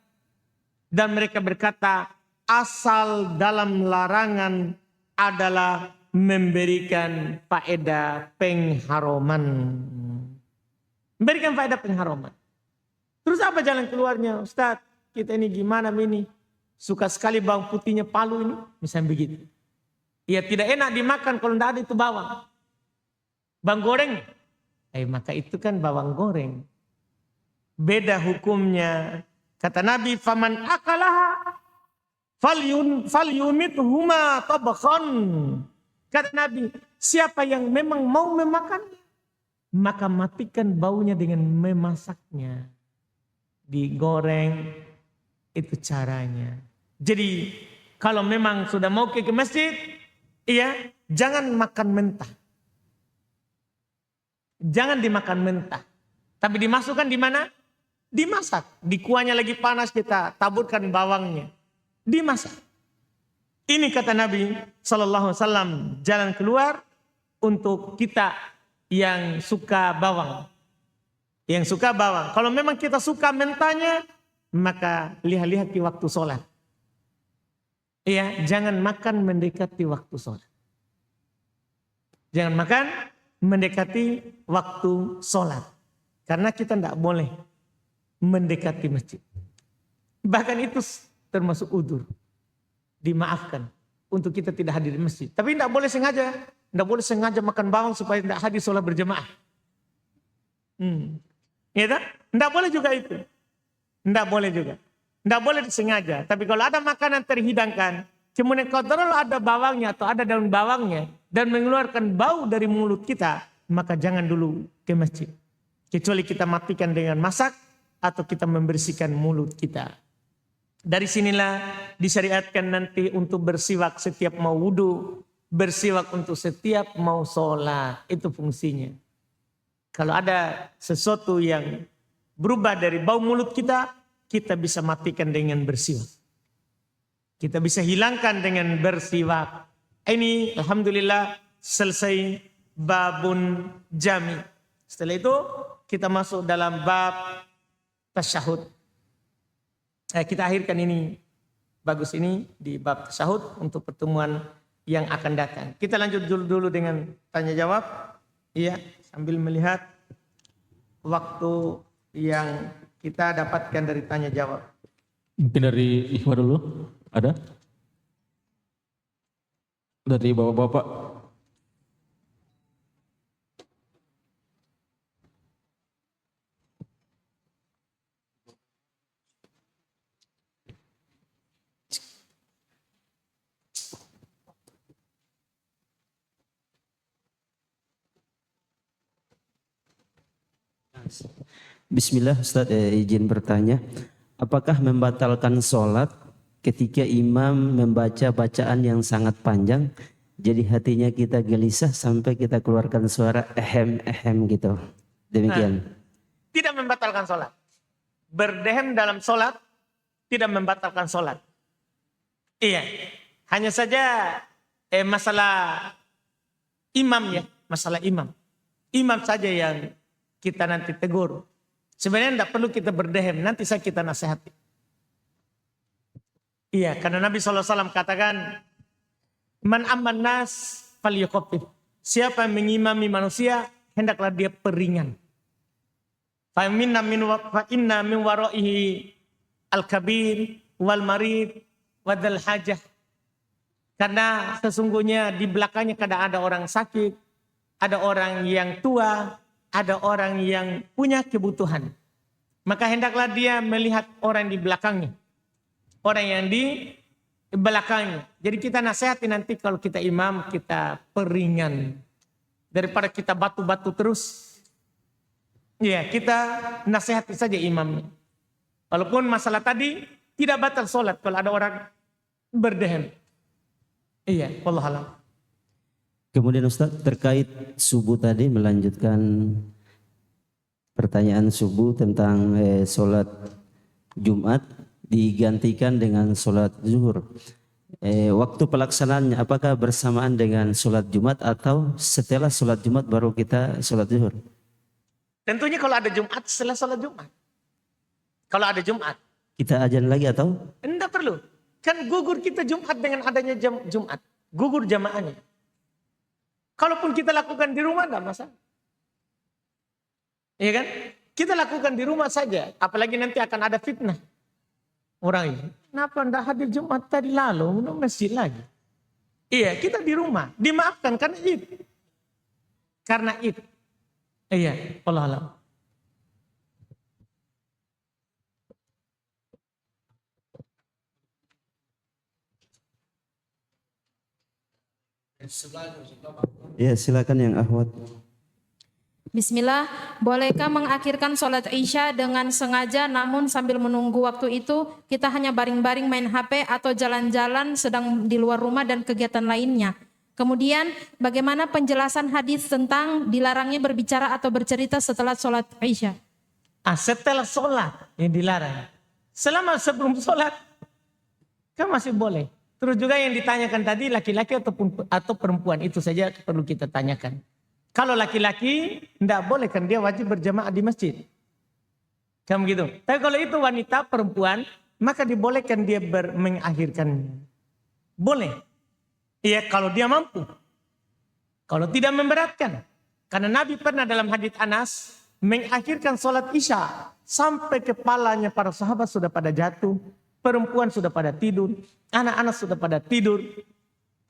Dan mereka berkata asal dalam larangan adalah memberikan faedah pengharuman. Memberikan faedah pengharuman. Terus apa jalan keluarnya? Ustaz, kita ini gimana ini? Suka sekali bawang putihnya Palu ini. Misalnya begitu. Ya tidak enak dimakan kalau tidak ada itu bawang. Bawang goreng. Maka itu kan bawang goreng. Beda hukumnya. Kata Nabi, faman akalaha falyumit huma tabakhan. Kata Nabi, siapa yang memang mau memakannya, maka matikan baunya dengan memasaknya. Digoreng, itu caranya. Jadi kalau memang sudah mau ke masjid, jangan makan mentah. Jangan dimakan mentah. Tapi dimasukkan di mana? Dimasak. Di kuahnya lagi panas kita taburkan bawangnya. Dimasak. Ini kata Nabi Sallallahu Alaihi Wasallam jalan keluar untuk kita yang suka bawang. Yang suka bawang. Kalau memang kita suka mentahnya, maka lihat-lihat di waktu sholat. Jangan makan mendekati waktu sholat. Jangan makan mendekati waktu sholat. Karena kita tidak boleh mendekati masjid. Bahkan itu termasuk udzur. Dimaafkan untuk kita tidak hadir di masjid. Tapi tidak boleh sengaja. Tidak boleh sengaja makan bawang supaya tidak hadir sholat berjamaah. Tidak boleh juga itu. Tidak boleh juga. Tidak boleh disengaja. Tapi kalau ada makanan terhidangkan, kemudian kontrol ada bawangnya atau ada daun bawangnya dan mengeluarkan bau dari mulut kita, maka jangan dulu ke masjid. Kecuali kita matikan dengan masak atau kita membersihkan mulut kita. Dari sinilah disyariatkan nanti untuk bersiwak setiap mau wudu, bersiwak untuk setiap mau sholat. Itu fungsinya. Kalau ada sesuatu yang berubah dari bau mulut kita, kita bisa matikan dengan bersiwak. Kita bisa hilangkan dengan bersiwak. Ini alhamdulillah selesai babun jami. Setelah itu kita masuk dalam bab tasyahud. Kita akhirkan ini bagus ini di bab tasyahud untuk pertemuan yang akan datang. Kita lanjut dulu dengan tanya jawab. Sambil melihat waktu yang kita dapatkan dari tanya jawab. Mungkin dari Ikhwan dulu ada? Dari bapak-bapak. Bismillah Ustaz, izin bertanya. Apakah membatalkan sholat ketika imam membaca bacaan yang sangat panjang, jadi hatinya kita gelisah sampai kita keluarkan suara ehem gitu. Demikian. Tidak membatalkan sholat. Berdehem dalam sholat tidak membatalkan sholat. Hanya saja masalah imam masalah imam. Imam saja yang kita nanti tegur. Sebenarnya tidak perlu kita berdehem, nanti saya kita nasihati. Iya, karena Nabi SAW katakan, man amman nas falyukhafif. Siapa yang mengimami manusia, hendaklah dia peringan. Fa inna min waraihi al-kabir wal marid wadal hajah. Karena sesungguhnya di belakangnya kadang ada orang sakit, ada orang yang tua, ada orang yang punya kebutuhan. Maka hendaklah dia melihat orang di belakangnya. Orang yang di belakangnya. Jadi kita nasihati nanti kalau kita imam, kita peringan. Daripada kita batu-batu terus. Ya, kita nasihati saja imamnya. Walaupun masalah tadi tidak batal sholat kalau ada orang berdehem. Iya, wallahualam. Kemudian Ustaz terkait subuh tadi melanjutkan pertanyaan subuh tentang sholat Jumat digantikan dengan sholat zuhur. Waktu pelaksanaannya apakah bersamaan dengan sholat Jumat atau setelah sholat Jumat baru kita sholat zuhur? Tentunya kalau ada Jumat setelah sholat Jumat. Kalau ada Jumat. Kita ajan lagi atau? Enggak perlu. Kan gugur kita Jumat dengan adanya Jumat. Gugur jamaahnya. Kalaupun kita lakukan di rumah enggak masalah. Iya kan? Kita lakukan di rumah saja. Apalagi nanti akan ada fitnah. Orang ini, kenapa enggak hadir Jumat tadi lalu? Udah masjid lagi. Iya, kita di rumah. Dimaafkan karena Id. Karena Id. Iya, Allah alam. Ya, silakan yang akhwat. Bismillah, bolehkah mengakhirkan sholat Isya dengan sengaja namun sambil menunggu waktu itu kita hanya baring-baring main HP atau jalan-jalan sedang di luar rumah dan kegiatan lainnya. Kemudian bagaimana penjelasan hadis tentang dilarangnya berbicara atau bercerita setelah sholat Isya? Setelah sholat yang dilarang. Selama sebelum sholat kan masih boleh. Terus juga yang ditanyakan tadi laki-laki atau perempuan itu saja perlu kita tanyakan. Kalau laki-laki tidak boleh kan dia wajib berjamaah di masjid. Kan begitu. Tapi kalau itu wanita perempuan maka dibolehkan dia mengakhirkannya. Boleh. Iya kalau dia mampu. Kalau tidak memberatkan. Karena Nabi pernah dalam hadits Anas mengakhirkan sholat Isya sampai kepalanya para sahabat sudah pada jatuh. Perempuan sudah pada tidur. Anak-anak sudah pada tidur.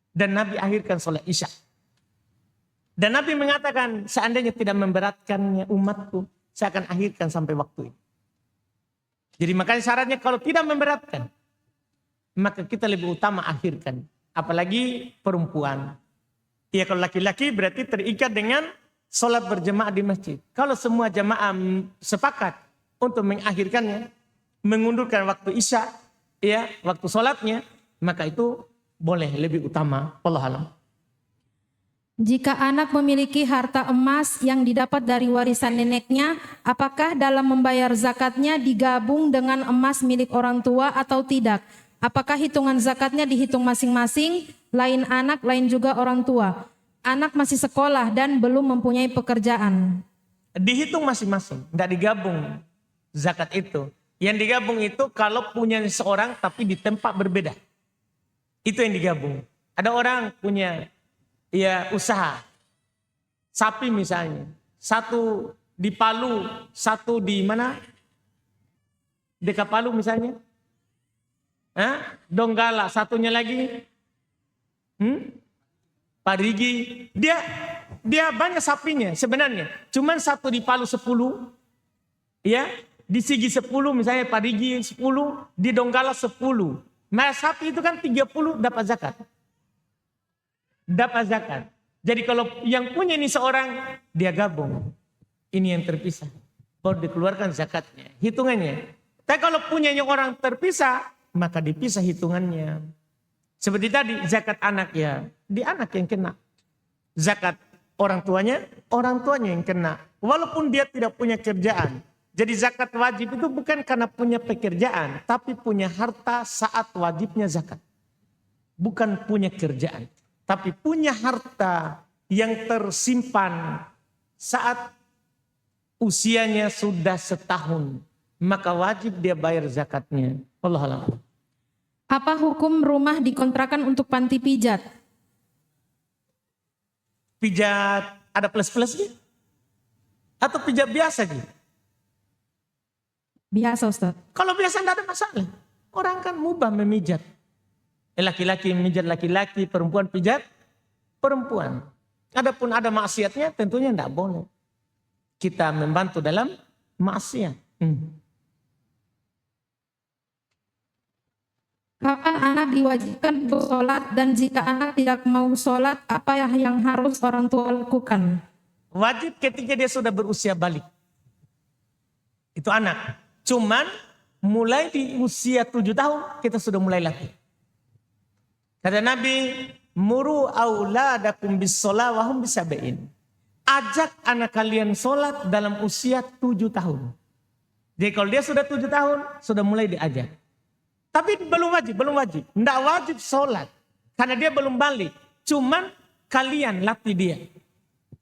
Dan Nabi akhirkan sholat Isya. Dan Nabi mengatakan seandainya tidak memberatkannya umatku, saya akan akhirkan sampai waktu ini. Jadi makanya syaratnya kalau tidak memberatkan, maka kita lebih utama akhirkan. Apalagi perempuan. Ya kalau laki-laki berarti terikat dengan sholat berjemaah di masjid. Kalau semua jemaah sepakat untuk mengakhirkannya, mengundurkan waktu Isya, ya waktu sholatnya, maka itu boleh lebih utama. Wallahu a'lam. Jika anak memiliki harta emas yang didapat dari warisan neneknya, apakah dalam membayar zakatnya digabung dengan emas milik orang tua atau tidak? Apakah hitungan zakatnya dihitung masing-masing, lain anak, lain juga orang tua? Anak masih sekolah dan belum mempunyai pekerjaan. Dihitung masing-masing, tidak digabung zakat itu. Yang digabung itu kalau punya seorang tapi di tempat berbeda. Itu yang digabung. Ada orang punya ya usaha sapi misalnya, satu di Palu, satu di mana, dekat Palu misalnya, Donggala, satunya lagi Parigi. Dia banyak sapinya sebenarnya, cuman satu di Palu 10, ya di Sigi 10 misalnya, Parigi 10, di Donggala 10. Nah sapi itu kan 30 dapat zakat. Dapat zakat. Jadi kalau yang punya ini seorang, dia gabung. Ini yang terpisah. Baru dikeluarkan zakatnya. Hitungannya. Tapi kalau punyanya orang terpisah, maka dipisah hitungannya. Seperti tadi, zakat anak ya. Di anak yang kena. Zakat orang tuanya yang kena. Walaupun dia tidak punya kerjaan. Jadi zakat wajib itu bukan karena punya pekerjaan. Tapi punya harta saat wajibnya zakat. Bukan punya kerjaan. Tapi punya harta yang tersimpan saat usianya sudah setahun. Maka wajib dia bayar zakatnya. Wallahu a'lam. Apa hukum rumah dikontrakan untuk panti pijat? Pijat ada plus-plusnya? Atau pijat biasa gitu? Biasa Ustaz. Kalau biasa tidak ada masalah. Orang kan mubah memijat. Laki-laki memijat laki-laki, perempuan pijat perempuan. Adapun ada maksiatnya tentunya tidak boleh. Kita membantu dalam maksiat. Kapan anak diwajibkan untuk sholat dan jika anak tidak mau sholat, apa yang harus orang tua lakukan? Wajib ketika dia sudah berusia balik. Itu anak. Cuman mulai di usia 7 tahun kita sudah mulai latih. Kata Nabi, muru auladakum bis-shalah wa hum bisab'in. Ajak anak kalian sholat dalam usia 7 tahun. Jadi kalau dia sudah 7 tahun, sudah mulai diajak. Tapi belum wajib. Tidak wajib sholat. Karena dia belum balik. Cuman kalian latih dia.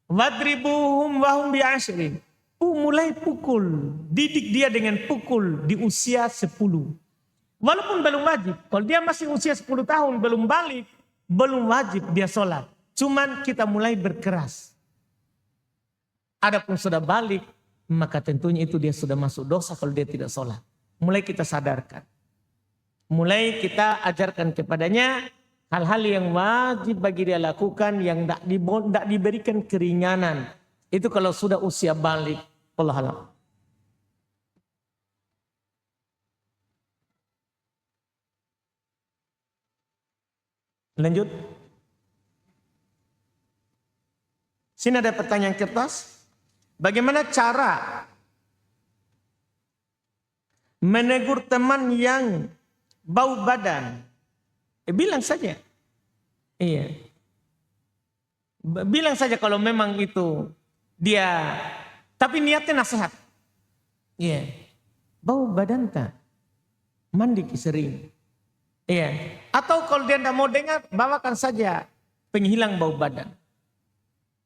Wadribuhum wahum bi'ashrin. Mulai pukul. Didik dia dengan pukul di usia 10. Walaupun belum wajib. Kalau dia masih usia 10 tahun belum balik. Belum wajib dia sholat. Cuman kita mulai berkeras. Adapun sudah balik, maka tentunya itu dia sudah masuk dosa kalau dia tidak sholat. Mulai kita sadarkan. Mulai kita ajarkan kepadanya hal-hal yang wajib bagi dia lakukan yang tidak diberikan keringanan. Itu kalau sudah usia balik. Allah alam. Lanjut. Sini ada pertanyaan kertas. Bagaimana cara menegur teman yang bau badan? Bilang saja. Iya. Bilang saja kalau memang itu dia, tapi niatnya nasihat. Iya. Bau badan tak? Mandi sering. Iya. Atau kalau dia tidak mau dengar, bawakan saja penghilang bau badan.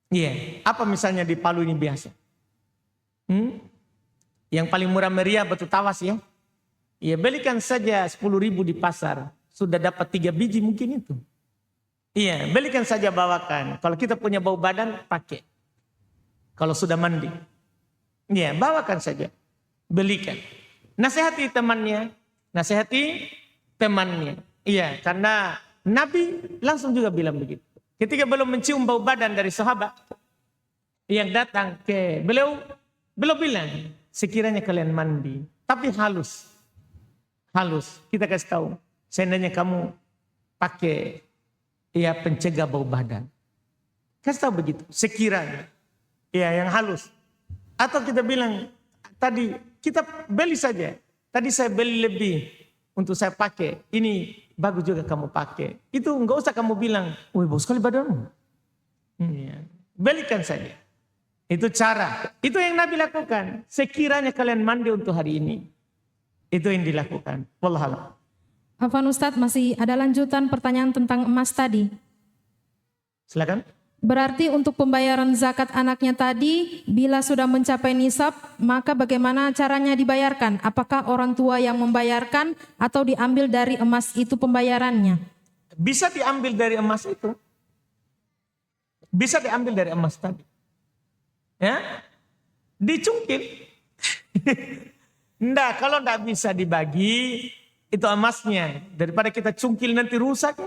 Iya. Apa misalnya di Palu ini biasa? Yang paling murah meriah batu tawas ya. Ya belikan saja 10.000 di pasar. Sudah dapat 3 biji mungkin itu. Iya belikan saja bawakan. Kalau kita punya bau badan pakai. Kalau sudah mandi. Iya bawakan saja. Belikan. Nasihati temannya. Iya karena Nabi langsung juga bilang begitu. Ketika belum mencium bau badan dari sahabat. Yang datang ke beliau bilang, sekiranya kalian mandi, tapi halus. Kita kasih tahu, seandainya kamu pakai pencegah bau badan. Kasih tahu begitu, sekiranya. Yang halus. Atau kita bilang, tadi kita beli saja. Tadi saya beli lebih untuk saya pakai. Ini bagus juga kamu pakai. Itu enggak usah kamu bilang, wih bau sekali badanmu. Belikan saja. Itu cara. Itu yang Nabi lakukan. Sekiranya kalian mandi untuk hari ini. Itu yang dilakukan. Wallahualam. Afwan Ustadz, masih ada lanjutan pertanyaan tentang emas tadi. Silakan. Berarti untuk pembayaran zakat anaknya tadi, bila sudah mencapai nisab, maka bagaimana caranya dibayarkan? Apakah orang tua yang membayarkan atau diambil dari emas itu pembayarannya? Bisa diambil dari emas itu. Bisa diambil dari emas tadi. Ya, dicungkil. Nggak, kalau nggak bisa dibagi, itu emasnya. Daripada kita cungkil nanti rusak.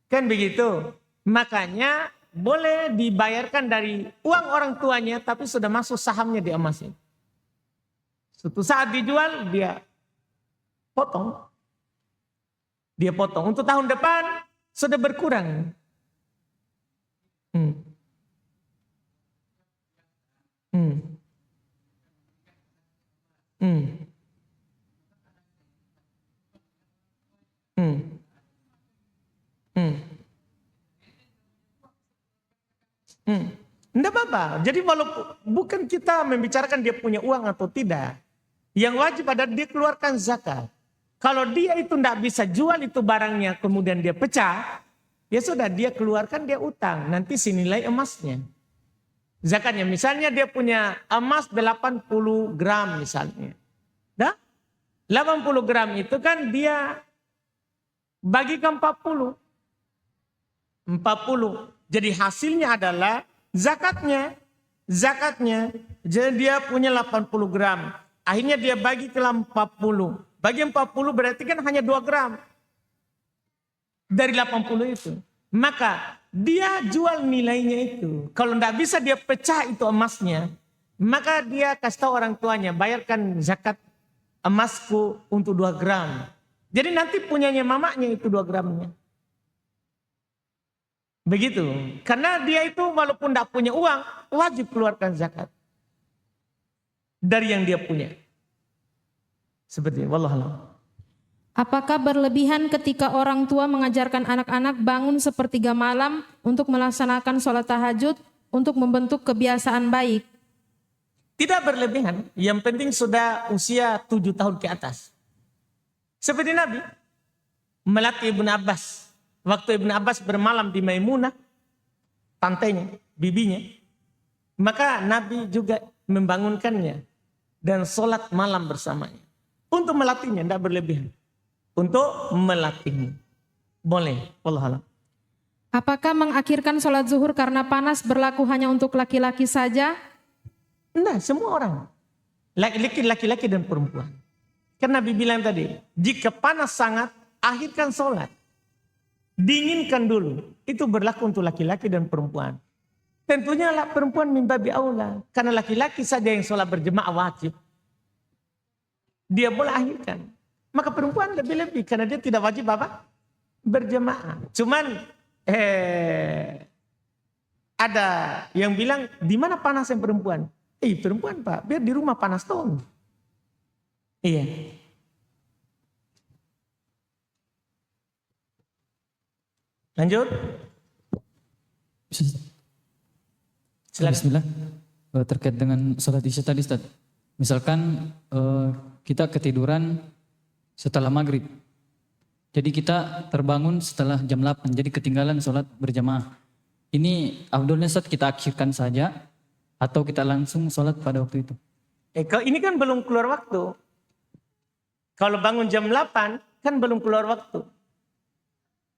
Kan begitu. Makanya boleh dibayarkan dari uang orang tuanya, tapi sudah masuk sahamnya di emasnya. Suatu saat dijual, dia potong. Untuk tahun depan, sudah berkurang. Tidak apa-apa. Jadi walaupun bukan kita membicarakan dia punya uang atau tidak. Yang wajib adalah dia keluarkan zakat. Kalau dia itu tidak bisa jual itu barangnya kemudian dia pecah. Ya sudah dia keluarkan dia utang. Nanti senilai emasnya. Zakatnya misalnya dia punya emas 80 gram misalnya. Dah? 80 gram itu kan dia bagikan 40. 40. Jadi hasilnya adalah zakatnya. Jadi dia punya 80 gram. Akhirnya dia bagi ke 40. Bagi 40 berarti kan hanya 2 gram. Dari 80 itu. Maka dia jual nilainya itu. Kalau tidak bisa dia pecah itu emasnya. Maka dia kasih tahu orang tuanya, bayarkan zakat emasku untuk 2 gram. Jadi nanti punyanya mamanya itu 2 gramnya. Begitu. Karena dia itu walaupun tidak punya uang, wajib keluarkan zakat. Dari yang dia punya. Seperti itu. Wallahualam. Apakah berlebihan ketika orang tua mengajarkan anak-anak bangun sepertiga malam untuk melaksanakan sholat tahajud untuk membentuk kebiasaan baik? Tidak berlebihan. Yang penting sudah usia 7 tahun ke atas. Seperti Nabi melatih Ibnu Abbas. Waktu Ibnu Abbas bermalam di Maimunah, pantainya, bibinya. Maka Nabi juga membangunkannya dan sholat malam bersamanya. Untuk melatihnya, tidak berlebihan. Untuk melatihnya. Boleh. Wallahualam. Apakah mengakhirkan sholat zuhur karena panas berlaku hanya untuk laki-laki saja? Tidak, semua orang. Laki-laki dan perempuan. Karena Nabi bilang tadi, jika panas sangat, akhirkan sholat. Dinginkan dulu. Itu berlaku untuk laki-laki dan perempuan. Tentunya perempuan mimbabi aula. Karena laki-laki saja yang sholat berjemaah wajib. Dia boleh akhirkan. Maka perempuan lebih-lebih. Karena dia tidak wajib apa? Berjemaah. Cuman ada yang bilang, di mana panas yang perempuan? Perempuan Pak, biar di rumah panas toh. Iya. Lanjut. Silakan. Bismillah. Terkait dengan sholat isya tadi Ustaz. Misalkan kita ketiduran setelah maghrib. Jadi kita terbangun setelah jam 8. Jadi ketinggalan sholat berjamaah. Ini afdolnya Ustaz kita akhirkan saja. Atau kita langsung sholat pada waktu itu. Kalau ini kan belum keluar waktu. Kalau bangun jam 8 kan belum keluar waktu.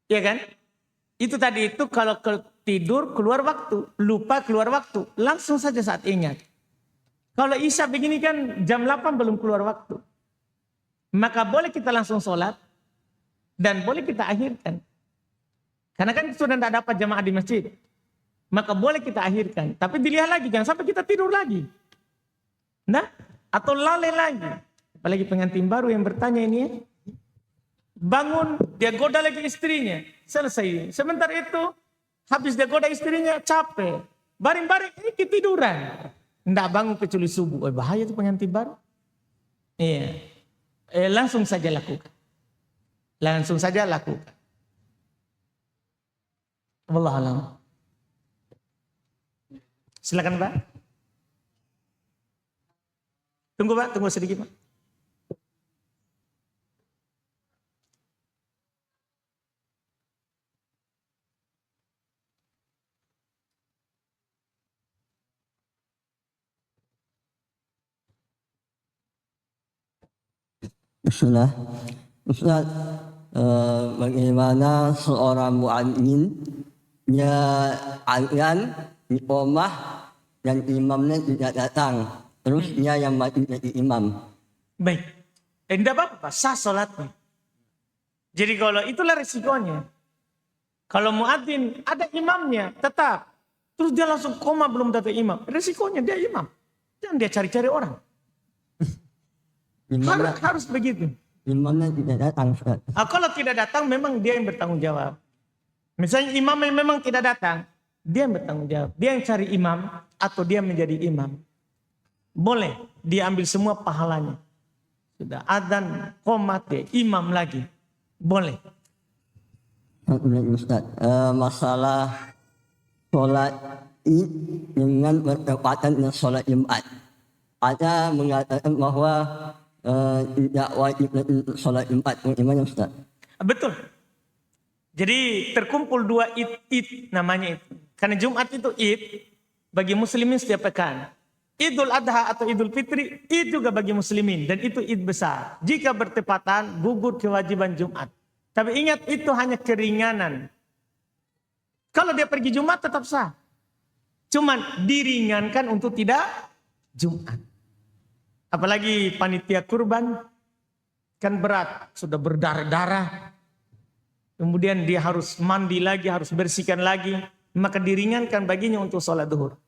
Iya kan? Itu tadi itu kalau tidur keluar waktu. Lupa keluar waktu. Langsung saja saat ingat. Kalau isya begini kan jam 8 belum keluar waktu. Maka boleh kita langsung sholat. Dan boleh kita akhirkan. Karena kan sudah tidak dapat jamaah di masjid. Maka boleh kita akhirkan. Tapi dilihat lagi, jangan sampai kita tidur lagi. Nah, atau lalai lagi. Apalagi pengantin baru yang bertanya ini ya. Bangun, dia goda lagi istrinya. Selesai. Sebentar itu, habis dia goda istrinya, capek. Baring-baring, ini ketiduran. Tidak bangun kecuali subuh. Bahaya itu pengantin baru. Iya. Langsung saja lakukan. Langsung saja lakukan. Wallahualam. Silakan Pak. Tunggu Pak, tunggu sedikit Pak. Bismillah. Ustaz, bagaimana seorang muadzin dia azan iqamah dan imamnya tidak datang, terus dia yang maju jadi imam. Baik. Tidak apa-apa, sah sholatnya. Jadi kalau itulah resikonya. Kalau muadzin ada imamnya tetap. Terus dia langsung koma belum datang imam. Resikonya dia imam. Jangan dia cari-cari orang. Harus begitu. Imamnya tidak datang. Ustaz. Kalau tidak datang memang dia yang bertanggung jawab. Misalnya imam yang memang tidak datang. Dia yang bertanggung jawab. Dia yang cari imam atau dia menjadi imam. Boleh diambil semua pahalanya. Sudah adzan, qomat, dia imam lagi. Boleh. Ustaz, masalah sholat Id dengan bertepatan dengan sholat Jumat. Ada mengatakan bahwa tidak wajib sholat Jumat. Bagaimana Ustaz? Betul. Jadi terkumpul 2 id namanya itu. Karena Jumat itu id bagi muslimin setiap pekan. Idul Adha atau Idul Fitri id juga bagi muslimin dan itu id besar. Jika bertepatan gugur kewajiban Jumat. Tapi ingat itu hanya keringanan. Kalau dia pergi Jumat tetap sah. Cuman diringankan untuk tidak Jumat. Apalagi panitia kurban kan berat, sudah berdarah-darah. Kemudian dia harus mandi lagi, harus bersihkan lagi. Maka diringankan baginya untuk sholat duhur.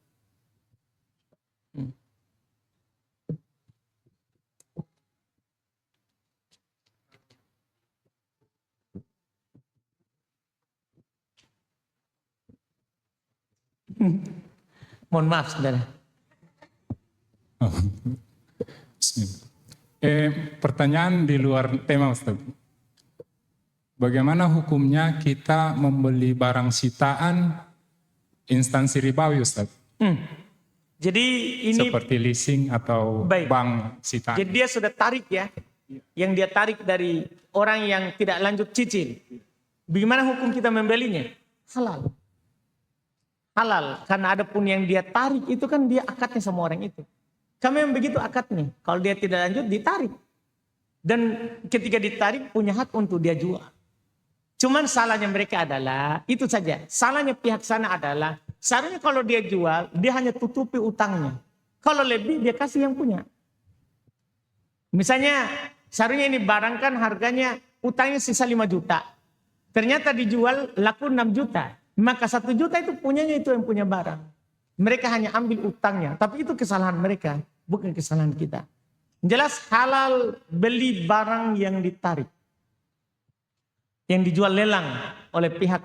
Mohon maaf saudara. Pertanyaan di luar tema Ustaz. Bagaimana hukumnya kita membeli barang sitaan instansi ribawi Ustaz? Jadi ini Seperti leasing atau Baik. bank sitaan. jadi dia sudah tarik ya. Yang dia tarik dari orang yang tidak lanjut cicil. Bagaimana hukum kita membelinya? Halal. Halal. Karena ada pun yang dia tarik itu kan dia akadnya sama orang itu. Kami yang begitu akadnya. Kalau dia tidak lanjut ditarik. Dan ketika ditarik punya hak untuk dia jual. Cuman salahnya mereka adalah, itu saja. Salahnya pihak sana adalah, seharusnya kalau dia jual, dia hanya tutupi utangnya. Kalau lebih dia kasih yang punya. Misalnya, seharusnya ini barang kan harganya, utangnya sisa 5 juta. Ternyata dijual laku 6 juta. Maka 1 juta itu punyanya itu yang punya barang. Mereka hanya ambil utangnya. Tapi itu kesalahan mereka, bukan kesalahan kita. Jelas halal beli barang yang ditarik. Yang dijual lelang oleh pihak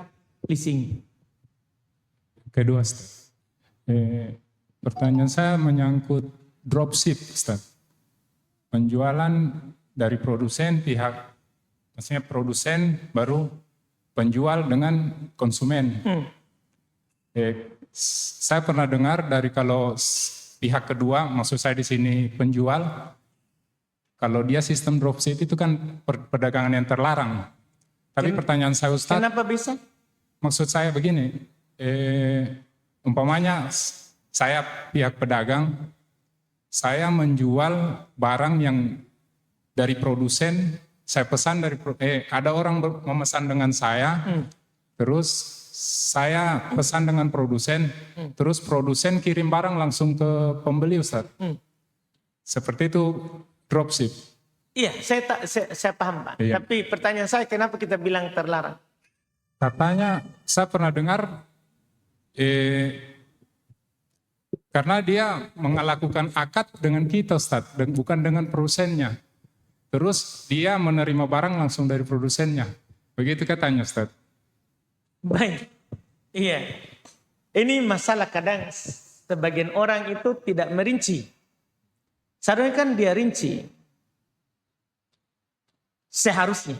leasing. Kedua Ustaz. Pertanyaan saya menyangkut dropship Ustaz. Penjualan dari produsen pihak, maksudnya produsen baru penjual dengan konsumen. Saya pernah dengar dari kalau pihak kedua, maksud saya di sini penjual, kalau dia sistem dropship itu kan perdagangan yang terlarang. Tapi pertanyaan saya Ustaz, Kenapa bisa? maksud saya begini, umpamanya saya pihak pedagang, saya menjual barang yang dari produsen, saya pesan dari ada orang memesan dengan saya, terus saya pesan dengan produsen, terus produsen kirim barang langsung ke pembeli Ustaz. Seperti itu dropship. Iya, saya paham Pak. Iya. Tapi pertanyaan saya, kenapa kita bilang terlarang? Katanya saya pernah dengar karena dia melakukan akad dengan kita Ustaz, dan bukan dengan produsennya. Terus dia menerima barang langsung dari produsennya. Begitu katanya Ustaz. Baik. Iya. Ini masalah kadang sebagian orang itu tidak merinci. Seharusnya kan dia rinci. Seharusnya.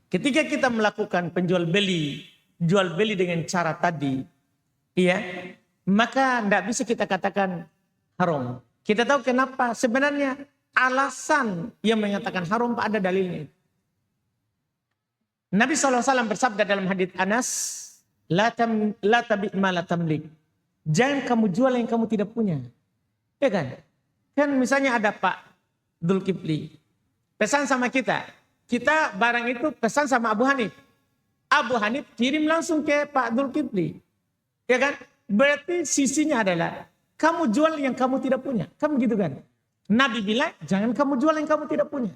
Ketika kita melakukan penjual beli, jual beli dengan cara tadi, iya, maka tidak bisa kita katakan haram. Kita tahu kenapa sebenarnya alasan yang mengatakan haram ada dalilnya. Nabi SAW bersabda dalam hadits Anas, la tabi' ma la tamlik. Jangan kamu jual yang kamu tidak punya. Ya kan? Kan misalnya ada Pak Dzulkifli pesan sama kita. Kita barang itu pesan sama Abu Hanif. Abu Hanif kirim langsung ke Pak Dzulkifli. Ya kan? Berarti sisinya adalah kamu jual yang kamu tidak punya. Kan begitu kan? Nabi bilang jangan kamu jual yang kamu tidak punya.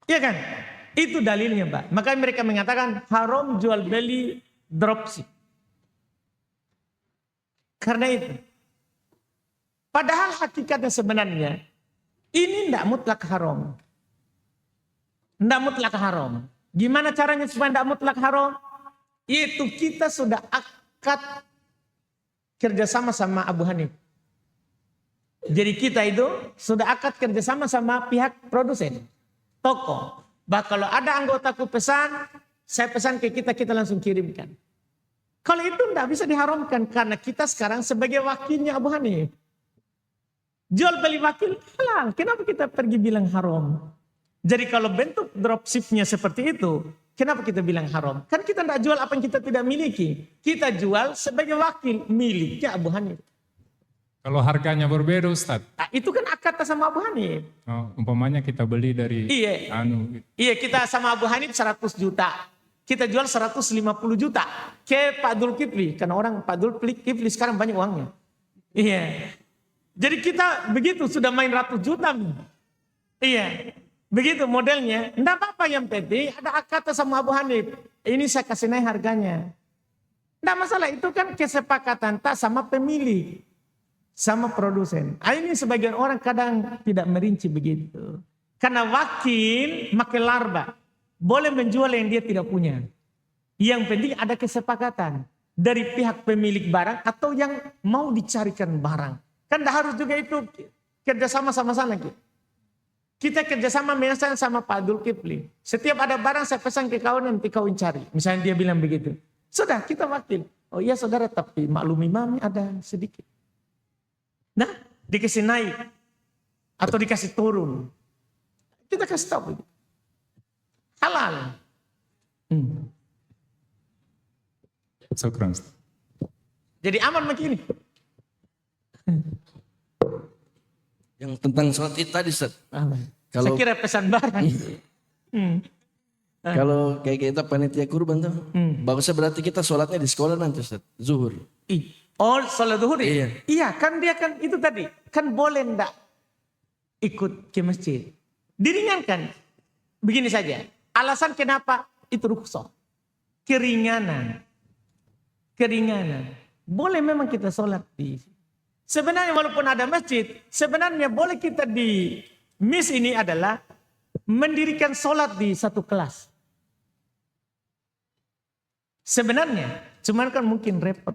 Ya kan? Itu dalilnya Pak. Maka mereka mengatakan haram jual beli dropship. Karena itu. Padahal hakikatnya sebenarnya ini tidak mutlak haram. Tidak mutlak haram. Gimana caranya supaya tidak mutlak haram? Yaitu kita sudah akad kerjasama sama Abu Hanif. Jadi kita itu sudah akad kerjasama sama pihak produsen. Toko. Bah kalau ada anggotaku pesan, saya pesan ke kita langsung kirimkan. Kalau itu tidak bisa diharamkan karena kita sekarang sebagai wakilnya Abu Hanif. Jual beli wakil halal. Kenapa kita pergi bilang haram? Jadi kalau bentuk dropshipnya seperti itu, kenapa kita bilang haram? Kan kita tidak jual apa yang kita tidak miliki. Kita jual sebagai wakil miliknya Abu Hanif. Kalau harganya berbeda Ustaz, Nah, itu kan akad sama Abu Hanif. umpamanya kita beli dari Iya. anu, Iya, kita sama Abu Hanif 100 juta. Kita jual 150 juta ke Pak Zulkifli. Karena orang Pak Zulkifli sekarang banyak uangnya. Iya. Jadi kita begitu sudah main ratus juta. Iya. Begitu modelnya. Tidak apa-apa, yang penting ada akad sama Abu Hanif. Ini saya kasih naik harganya. Tidak masalah, itu kan kesepakatan tak sama pemilik. Sama produsen. Ini sebagian orang kadang tidak merinci begitu. Karena wakil makin larba. Boleh menjual yang dia tidak punya. Yang penting ada kesepakatan. Dari pihak pemilik barang atau yang mau dicarikan barang. Kan dah harus juga itu kerjasama sama-sama. Kita kerjasama misalnya sama Pak Zulkifli. Setiap ada barang saya pesan ke kau nanti kau cari. Misalnya dia bilang begitu. Sudah kita wakil. Oh iya saudara, tapi maklumi mami ada sedikit. Nah, dikasih naik atau dikasih turun, kita kasih tahu begitu. Halal. Syukran Ustaz. Jadi aman begini. Yang tentang sholat itu tadi Ustaz. Aman. Kalau- Saya kira pesan barang. Kalau kayak kita panitia kurban tuh, bagusnya berarti kita sholatnya di sekolah nanti Ustaz, zuhur. Oh, sholat zuhur. Iya. Iya, kan dia kan itu tadi. Kan boleh ndak ikut ke masjid. Diringankan. Begini saja. Alasan kenapa itu rukhsah. Keringanan. Boleh memang kita sholat di. Sebenarnya walaupun ada masjid, sebenarnya boleh kita di mis ini adalah mendirikan sholat di satu kelas. Sebenarnya, cuman kan mungkin repot.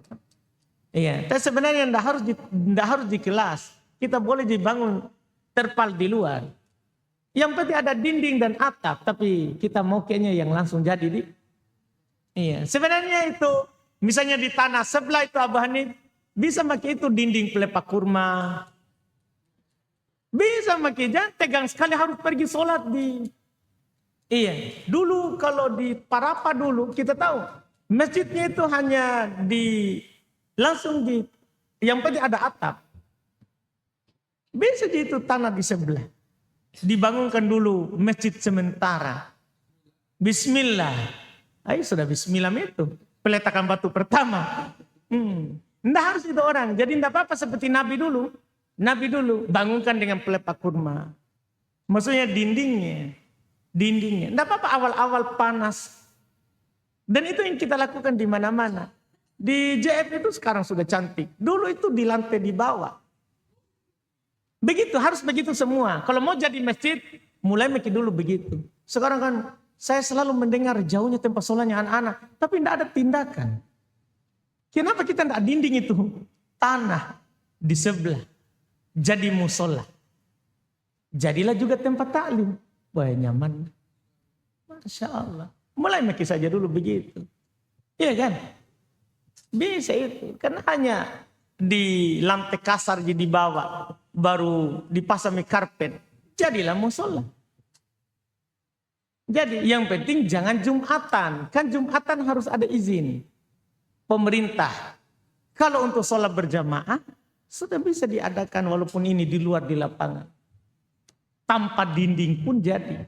Iya, tapi sebenarnya tidak harus di kelas. Kita boleh dibangun terpal di luar. Yang penting ada dinding dan atap, tapi kita mau kayaknya yang langsung jadi di. Iya, sebenarnya itu misalnya di tanah sebelah itu Abu Hanif bisa pakai itu dinding pelepah kurma. Bisa pakai, jangan tegang sekali harus pergi sholat di. Iya, dulu kalau di Parapa dulu kita tahu masjidnya itu hanya di langsung di, yang penting ada atap. Bisa itu tanah di sebelah. Dibangunkan dulu masjid sementara. Bismillah. Ayo sudah bismillah itu. Peletakan batu pertama. Nggak harus itu orang. Jadi nggak apa-apa seperti Nabi dulu. Nabi dulu bangunkan dengan pelepah kurma. Maksudnya dindingnya. Nggak apa-apa awal-awal panas. Dan itu yang kita lakukan di mana-mana. Di JF itu sekarang sudah cantik. Dulu itu di lantai di bawah. Begitu, harus begitu semua. Kalau mau jadi masjid, mulai mikir dulu begitu. Sekarang kan saya selalu mendengar jauhnya tempat sholatnya anak-anak. Tapi tidak ada tindakan. Kenapa kita tidak dinding itu? Tanah di sebelah. Jadi musola. Jadilah juga tempat taklim. Wah nyaman. Masya Allah. Mulai mikir saja dulu begitu. Iya kan? Bisa itu. Karena hanya di lantai kasar jadi bawah. Baru dipasang karpet. Jadilah musola. Jadi yang penting jangan Jumatan. Kan Jumatan harus ada izin pemerintah. Kalau untuk sholat berjamaah sudah bisa diadakan walaupun ini di luar di lapangan. Tanpa dinding pun jadi.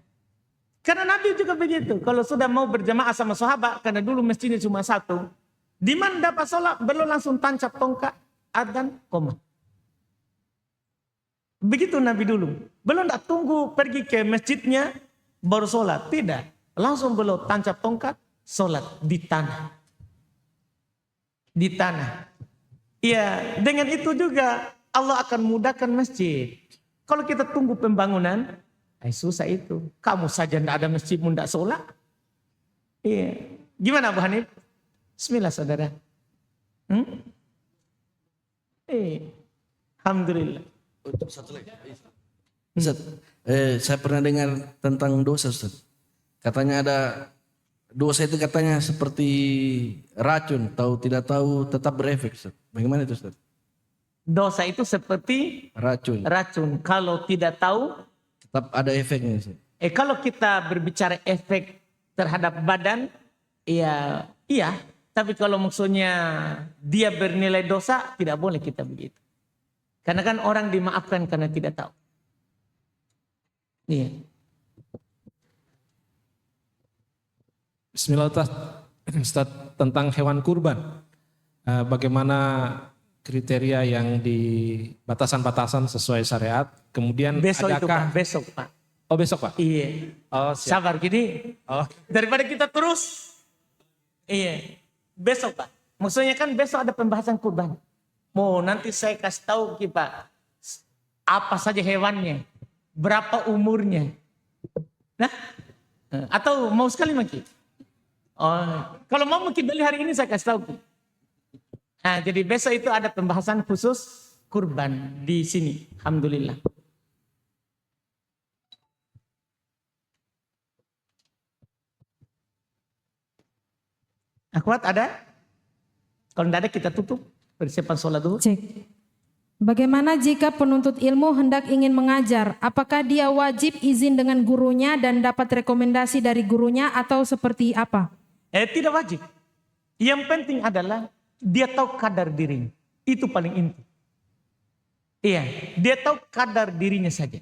Karena Nabi juga begitu. Kalau sudah mau berjamaah sama sahabat, karena dulu masjidnya cuma satu. Di mana dapat sholat, belum langsung tancap tongkat, adzan, qomat. Begitu Nabi dulu. Belum tak tunggu pergi ke masjidnya, baru sholat. Tidak. Langsung belum tancap tongkat, sholat di tanah. Di tanah. Ya, dengan itu juga Allah akan mudahkan masjid. Kalau kita tunggu pembangunan, susah itu. Kamu saja tidak ada masjid, tidak sholat. Iya. Gimana Abu Hanif? Bismillah saudara. Alhamdulillah. Satu lagi. Ustaz, saya pernah dengar tentang dosa Ustaz. Katanya ada dosa itu katanya seperti racun, tahu tidak tahu tetap berefek Ustaz. Bagaimana itu Ustaz? Dosa itu seperti Racun, Kalau tidak tahu, tetap ada efeknya Ustaz. kalau kita berbicara efek terhadap badan, iya. Tapi kalau maksudnya dia bernilai dosa, tidak boleh kita begitu. Karena kan orang dimaafkan karena tidak tahu. Iya. Bismillah Ustaz, tentang hewan kurban. Bagaimana kriteria yang di batasan-batasan sesuai syariat? Kemudian Besok itu adakah Pak, besok Pak. Oh besok Pak? Iya. Oh siap. Sabar gini. Oh. Daripada kita terus. Iya. Besok Pak. Maksudnya kan besok ada pembahasan kurban. Mau nanti saya kasih tahu kita apa saja hewannya, berapa umurnya. Nah, atau mau sekali Maki? Oh, kalau mau mungkin beli hari ini saya kasih tahu. Nah, jadi besok itu ada pembahasan khusus kurban di sini. Alhamdulillah. Akhwat ada? Kalau tidak ada kita tutup. Persiapan sholat dulu. Cek. Bagaimana jika penuntut ilmu hendak ingin mengajar? Apakah dia wajib izin dengan gurunya dan dapat rekomendasi dari gurunya atau seperti apa? Tidak wajib. Yang penting adalah dia tahu kadar dirinya. Itu paling inti. Iya, dia tahu kadar dirinya saja.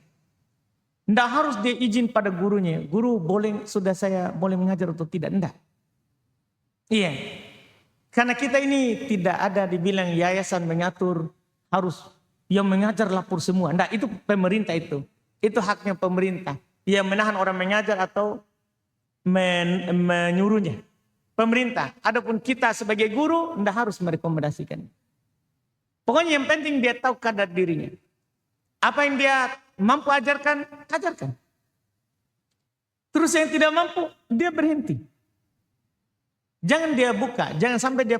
Tidak harus dia izin pada gurunya. Guru boleh, sudah saya boleh mengajar atau tidak? Tidak. Iya. Karena kita ini tidak ada dibilang yayasan mengatur harus yang mengajar lapor semua. Tidak, itu pemerintah itu. Itu haknya pemerintah. Yang menahan orang mengajar atau menyuruhnya. Pemerintah. Adapun kita sebagai guru tidak harus merekomendasikan. Pokoknya yang penting dia tahu kadar dirinya. Apa yang dia mampu ajarkan, ajarkan. Terus yang tidak mampu, dia berhenti. Jangan dia buka, jangan sampai dia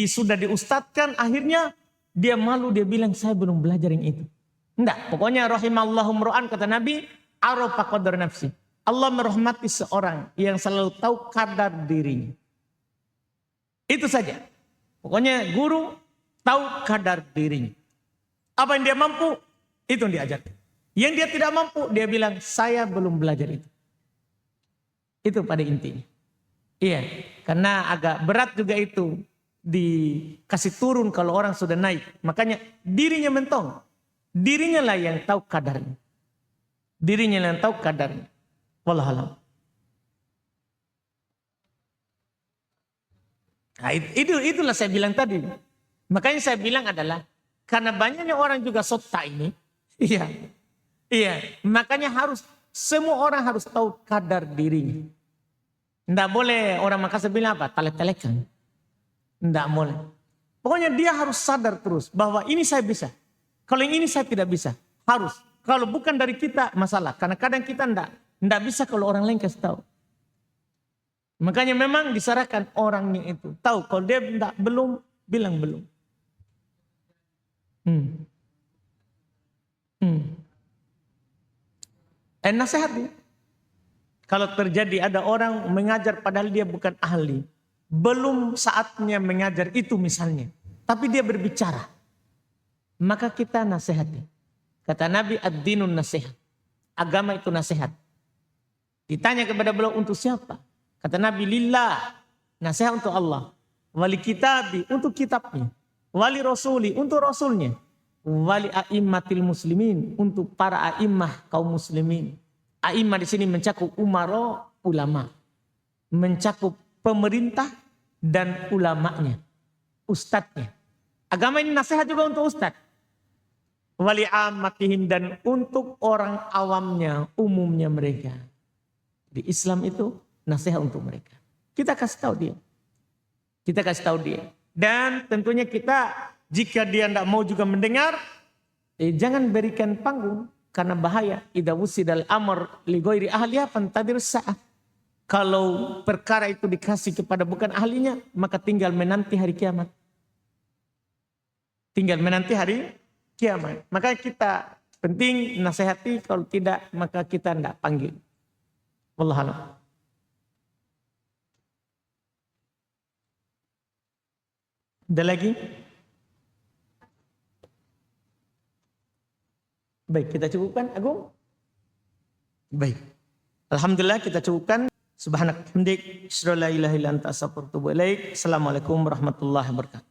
sudah diustadkan, akhirnya dia malu, dia bilang saya belum belajar yang itu. Enggak, pokoknya rahimallahu mru'an kata Nabi, arafa qadar nafsi. Allah merahmati seorang yang selalu tahu kadar dirinya. Itu saja. Pokoknya guru tahu kadar dirinya. Apa yang dia mampu, itu yang diajarkan. Yang dia tidak mampu, dia bilang saya belum belajar itu. Itu pada intinya. Iya, karena agak berat juga itu dikasih turun kalau orang sudah naik. Makanya dirinya mentong. Dirinya lah yang tahu kadarnya. Dirinya yang tahu kadarnya. Wallahualam. Nah, itulah saya bilang tadi. Makanya saya bilang adalah karena banyaknya orang juga sota ini. Iya. Iya, makanya semua orang harus tahu kadar dirinya. Tidak boleh orang Makassar bilang apa? Telek-telekan. Tidak boleh. Pokoknya dia harus sadar terus bahwa ini saya bisa. Kalau yang ini saya tidak bisa. Harus. Kalau bukan dari kita masalah. Karena kadang kita tidak bisa kalau orang lain kasih tahu. Makanya memang disarankan orangnya itu. Tahu kalau dia belum, bilang belum. Nasihati. Kalau terjadi ada orang mengajar padahal dia bukan ahli. Belum saatnya mengajar itu misalnya. Tapi dia berbicara. Maka kita nasihati. Kata Nabi ad-dinun nasihat. Agama itu nasihat. Ditanya kepada beliau untuk siapa? Kata Nabi lillah. Nasihat untuk Allah. Wali kitabi untuk kitabnya. Wali rasuli untuk rasulnya. Wali a'immatil muslimin untuk para a'immah kaum muslimin. A'immah di sini mencakup umaro, ulama. Mencakup pemerintah dan ulamanya. Ustadznya. Agama ini nasihat juga untuk ustadz. Wali ammatihim dan untuk orang awamnya, umumnya mereka. Di Islam itu nasihat untuk mereka. Kita kasih tahu dia. Kita kasih tahu dia. Dan tentunya kita, jika dia tidak mau juga mendengar, jangan berikan panggung. Karena bahaya. Idza wusidal amr li ghairi ahliha fantadir sa'ah. Kalau perkara itu dikasih kepada bukan ahlinya, maka tinggal menanti hari kiamat. Tinggal menanti hari kiamat. Maka kita penting nasihati, kalau tidak maka kita tidak panggil. Wallahu a'lam. Ada lagi? Baik, kita cukupkan, Agung? Baik. Alhamdulillah kita cukupkan. Subhanak hamdik, asyhadu an la ilaha illa anta astaghfiruka wa atubu ilaik. Assalamualaikum warahmatullahi wabarakatuh.